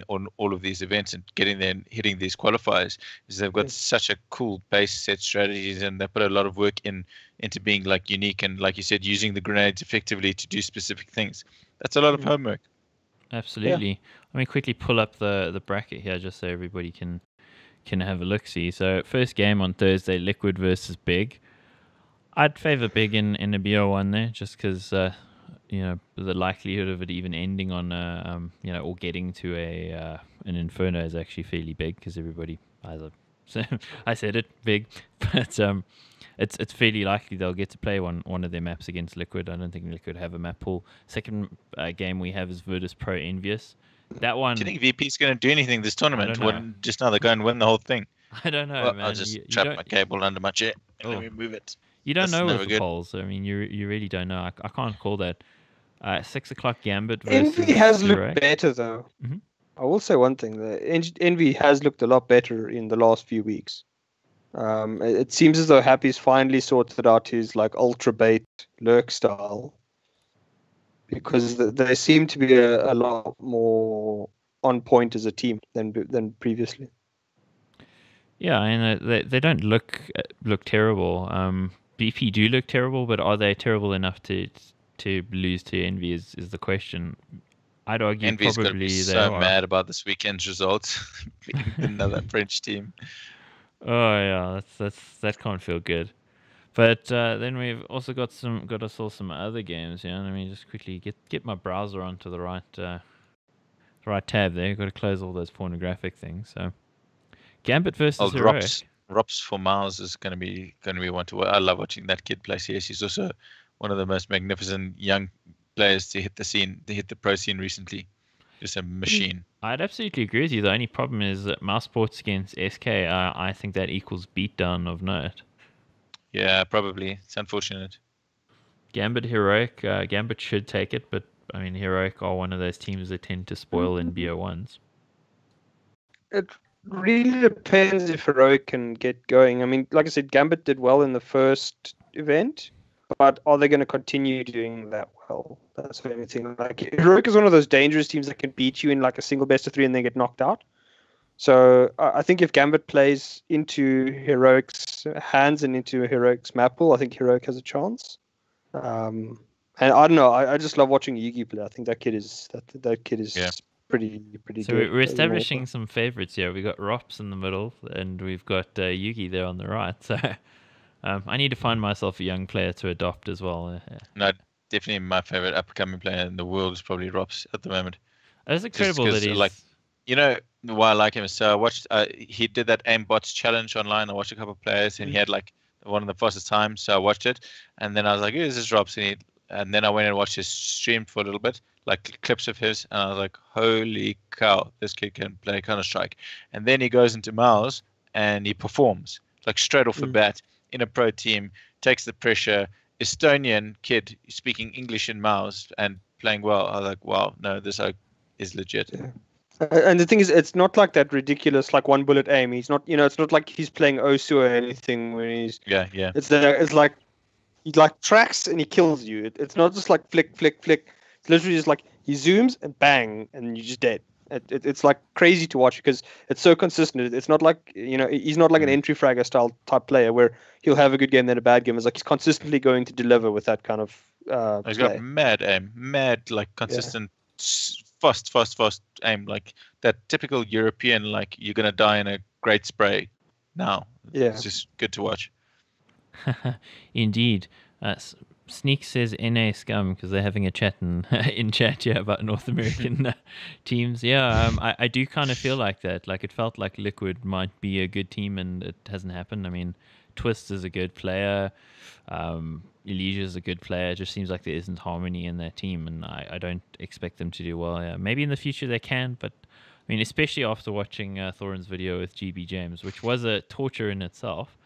on all of these events and getting there and hitting these qualifiers, is they've got such a cool base set strategies, and they put a lot of work into being like unique, and like you said, using the grenades effectively to do specific things. That's a lot of homework. Absolutely. Let me quickly pull up the bracket here just so everybody can have a look-see. So first game on Thursday, Liquid versus Big. I'd favor Big in a BO1 there, just because the likelihood of it even ending on or getting to an Inferno is actually fairly big, because everybody either I said it big, but it's fairly likely they'll get to play one of their maps against Liquid. I don't think Liquid have a map pool. Second game we have is Virtus Pro Envious. That one. Do you think VP is going to do anything this tournament? Just now they go and win the whole thing. I don't know, man. I'll just trap my cable under my chair and let me move it. You don't know with the polls. I mean, you really don't know. I can't call that. 6 o'clock Gambit versus Envy has looked better, though. Mm-hmm. I will say one thing. Envy has looked a lot better in the last few weeks. It seems as though Happy's finally sorted out his like ultra bait lurk style, because they seem to be a lot more on point as a team than previously. Yeah, and they don't look terrible. BP do look terrible, but are they terrible enough to lose to Envy is the question. I'd argue Envy's probably going to be so mad about this weekend's results, beating another French team. Oh yeah, that can't feel good. But then we've also got us all some other games. Yeah, let me just quickly get my browser onto the right tab there. Got to close all those pornographic things. So Gambit versus Heroic. Rops for Miles is going to be one to watch. I love watching that kid play CS. He's also one of the most magnificent young players to hit the scene, to hit the pro scene recently. Just a machine. I'd absolutely agree with you. The only problem is that Mouse Sports against SK, I think that equals beatdown of note. Yeah, probably. It's unfortunate. Gambit Heroic, Gambit should take it, but I mean Heroic are one of those teams that tend to spoil in BO1s. It really depends if Heroic can get going. I mean, like I said, Gambit did well in the first event, but are they going to continue doing that well? That's the only thing. Like, Heroic is one of those dangerous teams that can beat you in like a single best of 3 and then get knocked out. So I think if Gambit plays into Heroic's hands and into Heroic's map pool, I think Heroic has a chance. And I don't know. I just love watching Yugi play. I think that kid is pretty good. So we're establishing some favorites here. We got Rops in the middle, and we've got Yugi there on the right. So I need to find myself a young player to adopt as well. No, definitely my favorite upcoming player in the world is probably Rops at the moment. It's incredible that he's like, why I like him. So I watched. He did that Aimbots challenge online. I watched a couple of players, and he had like one of the fastest times. So I watched it, and then I was like, "Who is this Rops?" And then I went and watched his stream for a little bit, like clips of his, and I was like, "Holy cow, this kid can play Counter-Strike!" And then he goes into Mouse and he performs like straight off the bat in a pro team, takes the pressure. Estonian kid speaking English in Mouse and playing well. I was like, "Wow, no, this is legit." Yeah. And the thing is, it's not like that ridiculous, like one bullet aim. He's not, it's not like he's playing Osu or anything where he's. Yeah. It's like he like tracks and he kills you. It's not just like flick. It's literally just like he zooms and bang, and you're just dead. It's like crazy to watch because it's so consistent. It's not like he's not like an entry fragger style type player where he'll have a good game then a bad game. It's like he's consistently going to deliver with that kind of. He's got mad aim, like consistent. Yeah. Fast aim, like that typical European, like you're gonna die in a great spray now. Yeah. It's just good to watch. Indeed. Sneak says NA scum because they're having a chat in chat about North American teams. Yeah, I do kind of feel like that. Like it felt like Liquid might be a good team and it hasn't happened. I mean, Twist is a good player. Elysia is a good player. It just seems like there isn't harmony in their team, and I don't expect them to do well. Yeah, maybe in the future they can, but I mean, especially after watching Thorin's video with GB James, which was a torture in itself.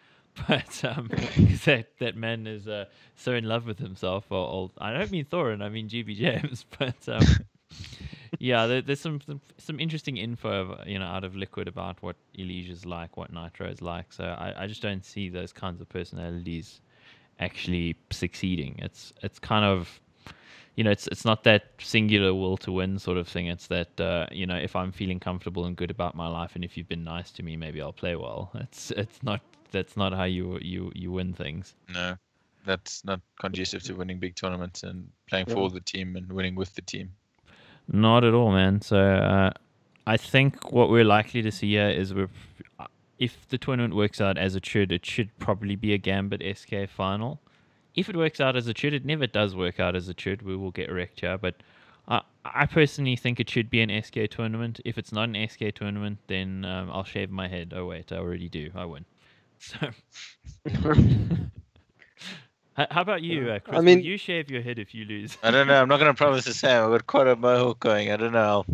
But because that man is so in love with himself. Or I don't mean Thorin, I mean GB James. But yeah, there's some interesting info, out of Liquid about what Elysia's like, what Nitro is like. So I just don't see those kinds of personalities actually succeeding. It's kind of, it's not that singular will to win sort of thing. It's that if I'm feeling comfortable and good about my life, and if you've been nice to me, maybe I'll play well. That's not how you win things. No, that's not conducive to winning big tournaments and playing for the team and winning with the team. Not at all, man. So I think what we're likely to see here is if the tournament works out as it should probably be a Gambit SK final. If it works out as it should, it never does work out as it should. We will get wrecked here, but I personally think it should be an SK tournament. If it's not an SK tournament, then I'll shave my head. Oh wait, I already do. I win. So, how about you, Chris? Will you shave your head if you lose? I don't know. I'm not going to promise the same. I've got quite a mohawk going. I don't know.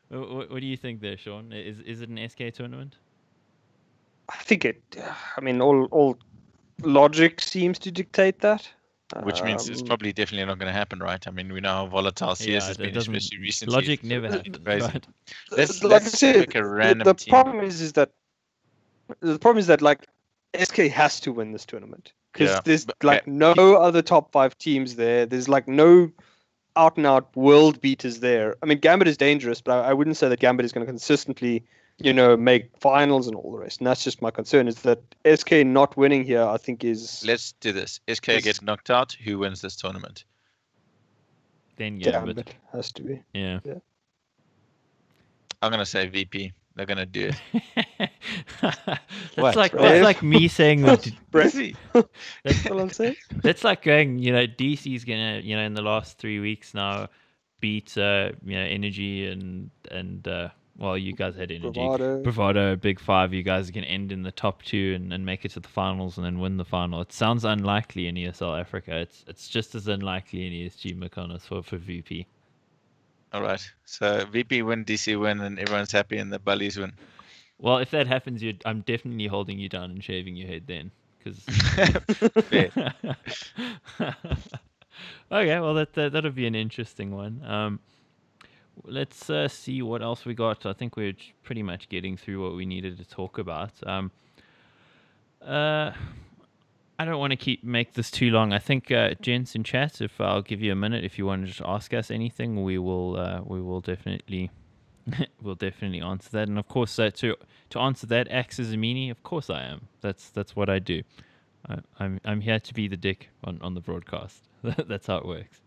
What do you think there, Sean? Is it an SK tournament? I think all logic seems to dictate that. Which means it's probably definitely not going to happen, right? I mean, we know how volatile CS has been, especially recently. Logic never happens. Right? Let's say, pick a random the team. Problem is that like SK has to win this tournament because there's no other top 5 teams there. There's like no out and out world beaters there. I mean, Gambit is dangerous, but I wouldn't say that Gambit is going to consistently make finals and all the rest. And that's just my concern, is that SK not winning here, I think is... Let's do this. SK gets knocked out. Who wins this tournament? Then Gambit. Has to be. Yeah. I'm going to say VP. They're going to do it. That's like me saying that... Brazzy. That's what I'm saying. That's like going, DC's going to, in the last 3 weeks now, beat, Energy and well, you guys had Energy. Bravado, Big Five. You guys can end in the top 2 and make it to the finals and then win the final. It sounds unlikely in ESL Africa. It's just as unlikely in ESG Mykonos for VP. All right. So VP win, DC win, and everyone's happy and the bullies win. Well, if that happens, I'm definitely holding you down and shaving your head then. Okay, well, that'll be an interesting one. Let's see what else we got. I think we're pretty much getting through what we needed to talk about. I don't want to make this too long. I think, gents in chat, if I'll give you a minute, if you want to just ask us anything, we will definitely we'll definitely answer that. And of course, to answer that, Axe is Amini. Of course, I am. That's what I do. I'm here to be the dick on the broadcast. That's how it works.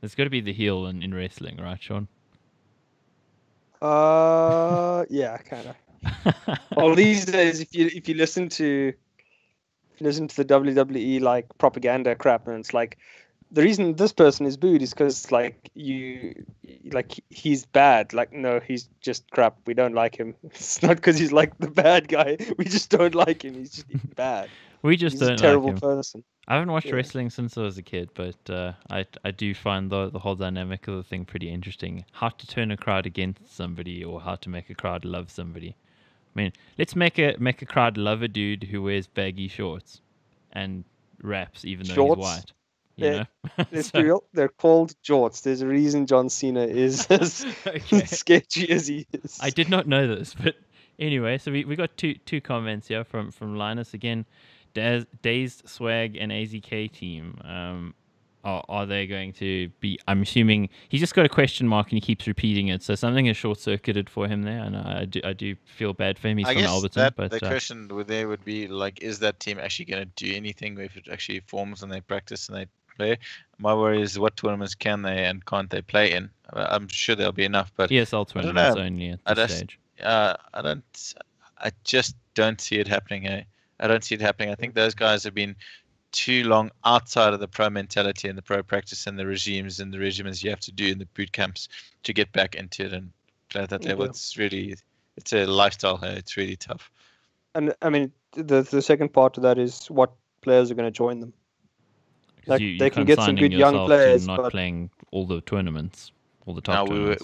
There's got to be the heel in wrestling, right, Sean? Yeah, kind of. Well, these days, if you listen to the WWE like propaganda crap, and it's like the reason this person is booed is because he's bad. Like, no, he's just crap. We don't like him. It's not because he's like the bad guy. We just don't like him. He's just bad. He's don't a terrible like him. Person. I haven't watched wrestling since I was a kid, but I do find the whole dynamic of the thing pretty interesting. How to turn a crowd against somebody, or how to make a crowd love somebody. I mean, let's make a crowd love a dude who wears baggy shorts and raps, even though he's white. It's real. They're called jorts. There's a reason John Cena is as sketchy as he is. I did not know this, but anyway, so we got two comments here from Linus again. Dazed, Swag, and AZK team. Are they going to be? I'm assuming he's just got a question mark and he keeps repeating it. So something is short circuited for him there, and I do feel bad for him. He's from Alberton. But the question there would be like, is that team actually going to do anything if it actually forms and they practice and they play? My worry is what tournaments can they and can't they play in? I'm sure there'll be enough, but ESL I don't tournaments know. only at I this just, stage. I just don't see it happening. I don't see it happening. I think those guys have been too long outside of the pro mentality and the pro practice and the regimes and the regimens you have to do in the boot camps to get back into it and play at that level. Yeah. It's a lifestyle. It's really tough. And I mean, the second part to that is what players are going to join them. Because Like you they can get some consigning good young yourself players, to not but playing all the tournaments, all the Now top tournaments.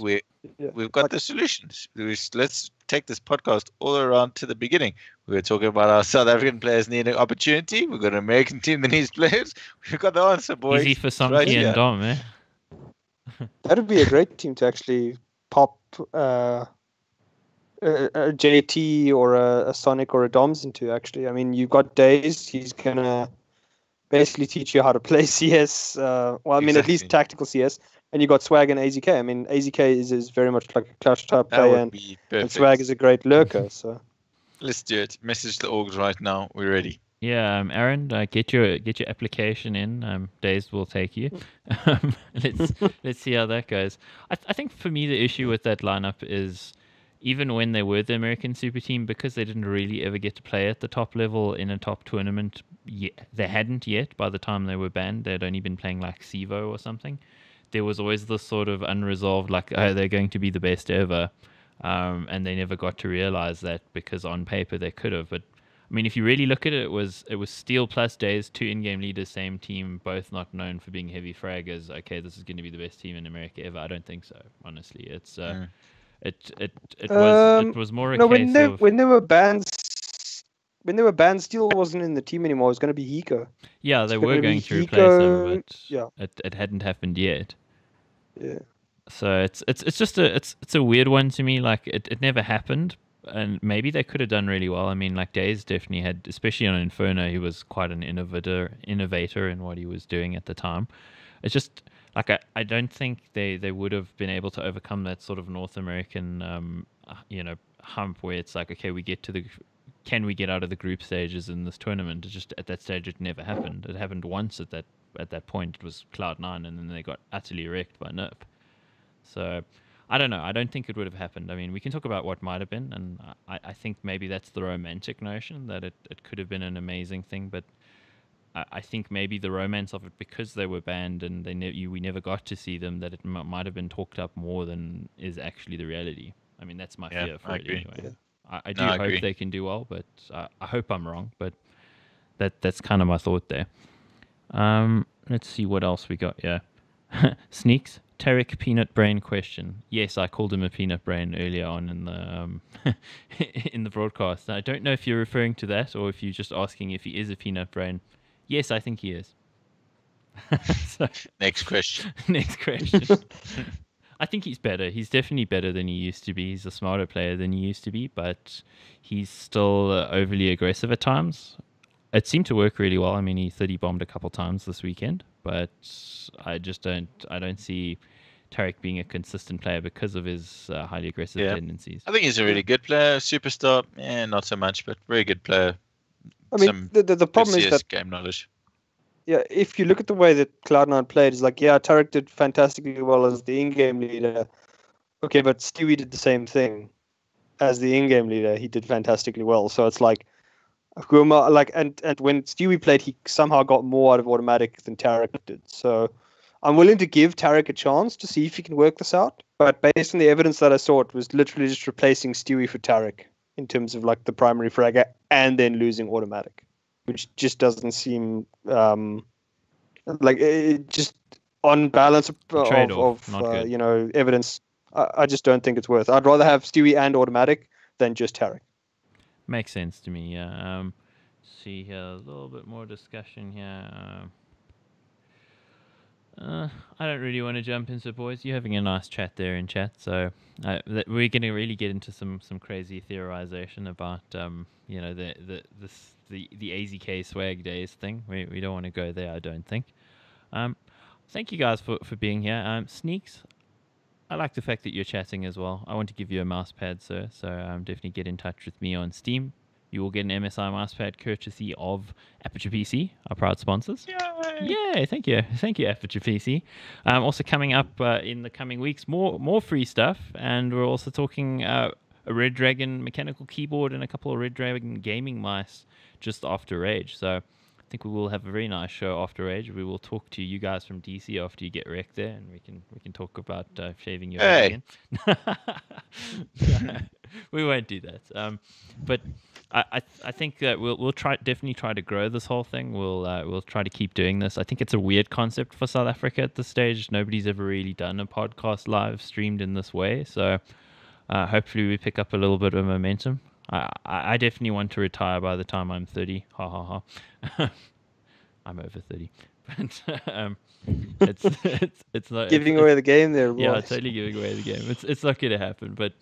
we've got the solutions. Let's take this podcast all around to the beginning. We were talking about our South African players needing opportunity. We've got an American team that needs players. We've got the answer, boys. Easy for It's Sonky right and here. Dom, eh? that would be a great team to actually pop a JT or a Sonic or a Doms into. Actually, I mean, you've got Days. He's gonna basically teach you how to play CS. Well, I mean, at least Exactly. tactical CS. And you got Swag and AZK. I mean, AZK is very much like a clutch type That player, would and be perfect. Swag is a great lurker. So Let's do it. Message the orgs right now. We're ready. Yeah, Aaron, get your application in. Days will take you. Let's see how that goes. I think for me the issue with that lineup is even when they were the American Super Team, because they didn't really ever get to play at the top level in a top tournament. They hadn't yet by the time they were banned. They'd only been playing like CEVO or something. There was always this sort of unresolved, like, oh, they're going to be the best ever. And they never got to realize that because on paper they could have. But I mean, if you really look at it, it was Steel plus Days, two in-game leaders, same team, both not known for being heavy fraggers. Okay, this is going to be the best team in America ever. I don't think so. Honestly, it's it was more a no, case of when they were banned. When they were banned, Steel wasn't in the team anymore. It was going to be Hiko. yeah, they It's were gonna be going to replace him, Hiko, but yeah. it hadn't happened yet. Yeah. So it's just a weird one to me. Like it never happened, and maybe they could have done really well. I mean, like Days definitely had, especially on Inferno, he was quite an innovator in what he was doing at the time. It's just like I don't think they would have been able to overcome that sort of North American hump where it's like, okay, can we get out of the group stages in this tournament? It just at that stage it never happened. It happened once at that point. It was Cloud9, and then they got utterly wrecked by NERF. So I don't know. I don't think it would have happened. I mean, we can talk about what might have been, and I think maybe that's the romantic notion that it could have been an amazing thing. But I think maybe the romance of it, because they were banned and we never got to see them, that it might have been talked up more than is actually the reality. I mean, that's my fear for it anyway. Yeah. I do hope they can do well, but I hope I'm wrong. But that's kind of my thought there. Let's see what else we got here. Sneaks. Tarek peanut brain question. Yes, I called him a peanut brain earlier on in the in the broadcast. I don't know if you're referring to that or if you're just asking if he is a peanut brain. Yes, I think he is. So, Next question. next question. I think he's better. He's definitely better than he used to be. He's a smarter player than he used to be, but he's still overly aggressive at times. It seemed to work really well. I mean, he 30 bombed a couple times this weekend, but I don't see Tarek being a consistent player because of his highly aggressive tendencies. I think he's a really good player, superstar. Not so much, but very good player. I mean, the problem is that game knowledge. Yeah, if you look at the way that Cloud9 played, it's like, yeah, Tarek did fantastically well as the in-game leader. Okay, but Stewie did the same thing as the in-game leader. He did fantastically well. So it's like, and when Stewie played, he somehow got more out of automatic than Tarek did. So I'm willing to give Tarek a chance to see if he can work this out. But based on the evidence that I saw, it was literally just replacing Stewie for Tarek in terms of like the primary fragger and then losing automatic, which just doesn't seem like it just on balance of evidence. I just don't think it's worth. I'd rather have Stewie and automatic than just Tarek. Makes sense to me. Yeah. See here, a little bit more discussion here. I don't really want to jump into it, boys. You're having a nice chat there in chat, so we're going to really get into some crazy theorization about the AZK swag days thing. We don't want to go there, I don't think. Thank you guys for being here. Sneaks, I like the fact that you're chatting as well. I want to give you a mouse pad, sir. So definitely get in touch with me on Steam. you will get an MSI mousepad courtesy of Aperture PC, our proud sponsors. Yay! Yeah, thank you, Aperture PC. Also coming up in the coming weeks, more free stuff, and we're also talking a Red Dragon mechanical keyboard and a couple of Red Dragon gaming mice just after Rage. So I think we will have a very nice show after Rage. We will talk to you guys from DC after you get wrecked there, and we can talk about shaving your head again. We won't do that. But I think that we'll definitely try to grow this whole thing. We'll try to keep doing this. I think it's a weird concept for South Africa at this stage. Nobody's ever really done a podcast live streamed in this way. So hopefully we pick up a little bit of momentum. I definitely want to retire by the time I'm 30. Ha ha ha. I'm over 30. But it's not Giving away the game there, boys. Yeah, totally giving away the game. It's not going to happen. But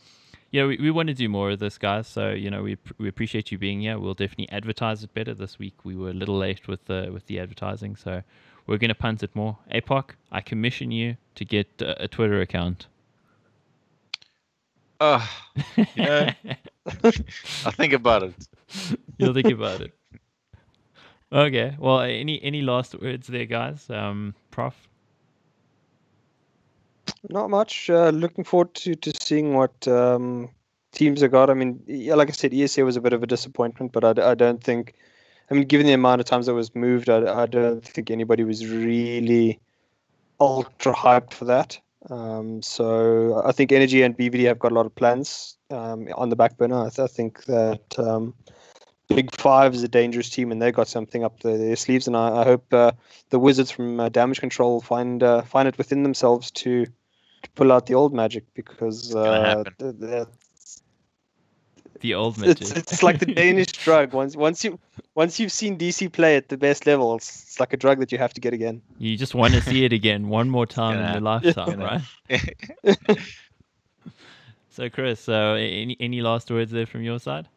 we want to do more of this, guys. So we appreciate you being here. We'll definitely advertise it better this week. We were a little late with the advertising, so we're going to punt it more. APOC, I commission you to get a Twitter account. I'll think about it. You'll think about it. Okay. Well, any last words there, guys? Prof? Not much. Looking forward to seeing what teams have got. I mean, like I said, ESA was a bit of a disappointment, but I don't think. I mean, given the amount of times it was moved, I don't think anybody was really ultra hyped for that. So I think Energy and BVD have got a lot of plans on the back burner. I think that Big Five is a dangerous team, and they've got something up their sleeves. And I hope the Wizards from Damage Control find it within themselves to pull out the old magic, because the old magic. It's like the Danish drug. Once you've seen DC play at the best level, it's like a drug that you have to get again. You just want to see it again one more time in your lifetime, right? So, Chris, any last words there from your side?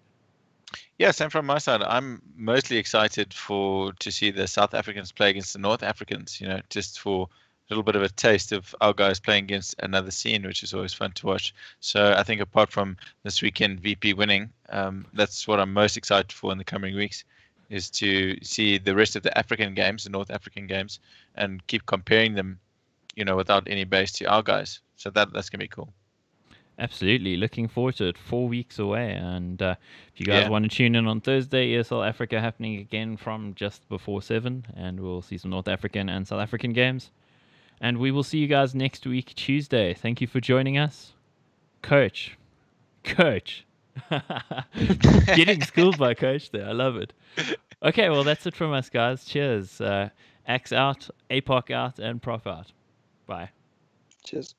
Yes, and from my side, I'm mostly excited to see the South Africans play against the North Africans. Just for a little bit of a taste of our guys playing against another scene, which is always fun to watch. So I think apart from this weekend VP winning, that's what I'm most excited for in the coming weeks, is to see the rest of the African games, the North African games, and keep comparing them, without any base to our guys. So that's going to be cool. Absolutely. Looking forward to it. 4 weeks away. And if you guys want to tune in on Thursday, ESL Africa happening again from just before 7. And we'll see some North African and South African games. And we will see you guys next week, Tuesday. Thank you for joining us. Coach. Getting schooled by Coach there. I love it. Okay, well, that's it from us, guys. Cheers. Axe out, APOC out, and Prof out. Bye. Cheers.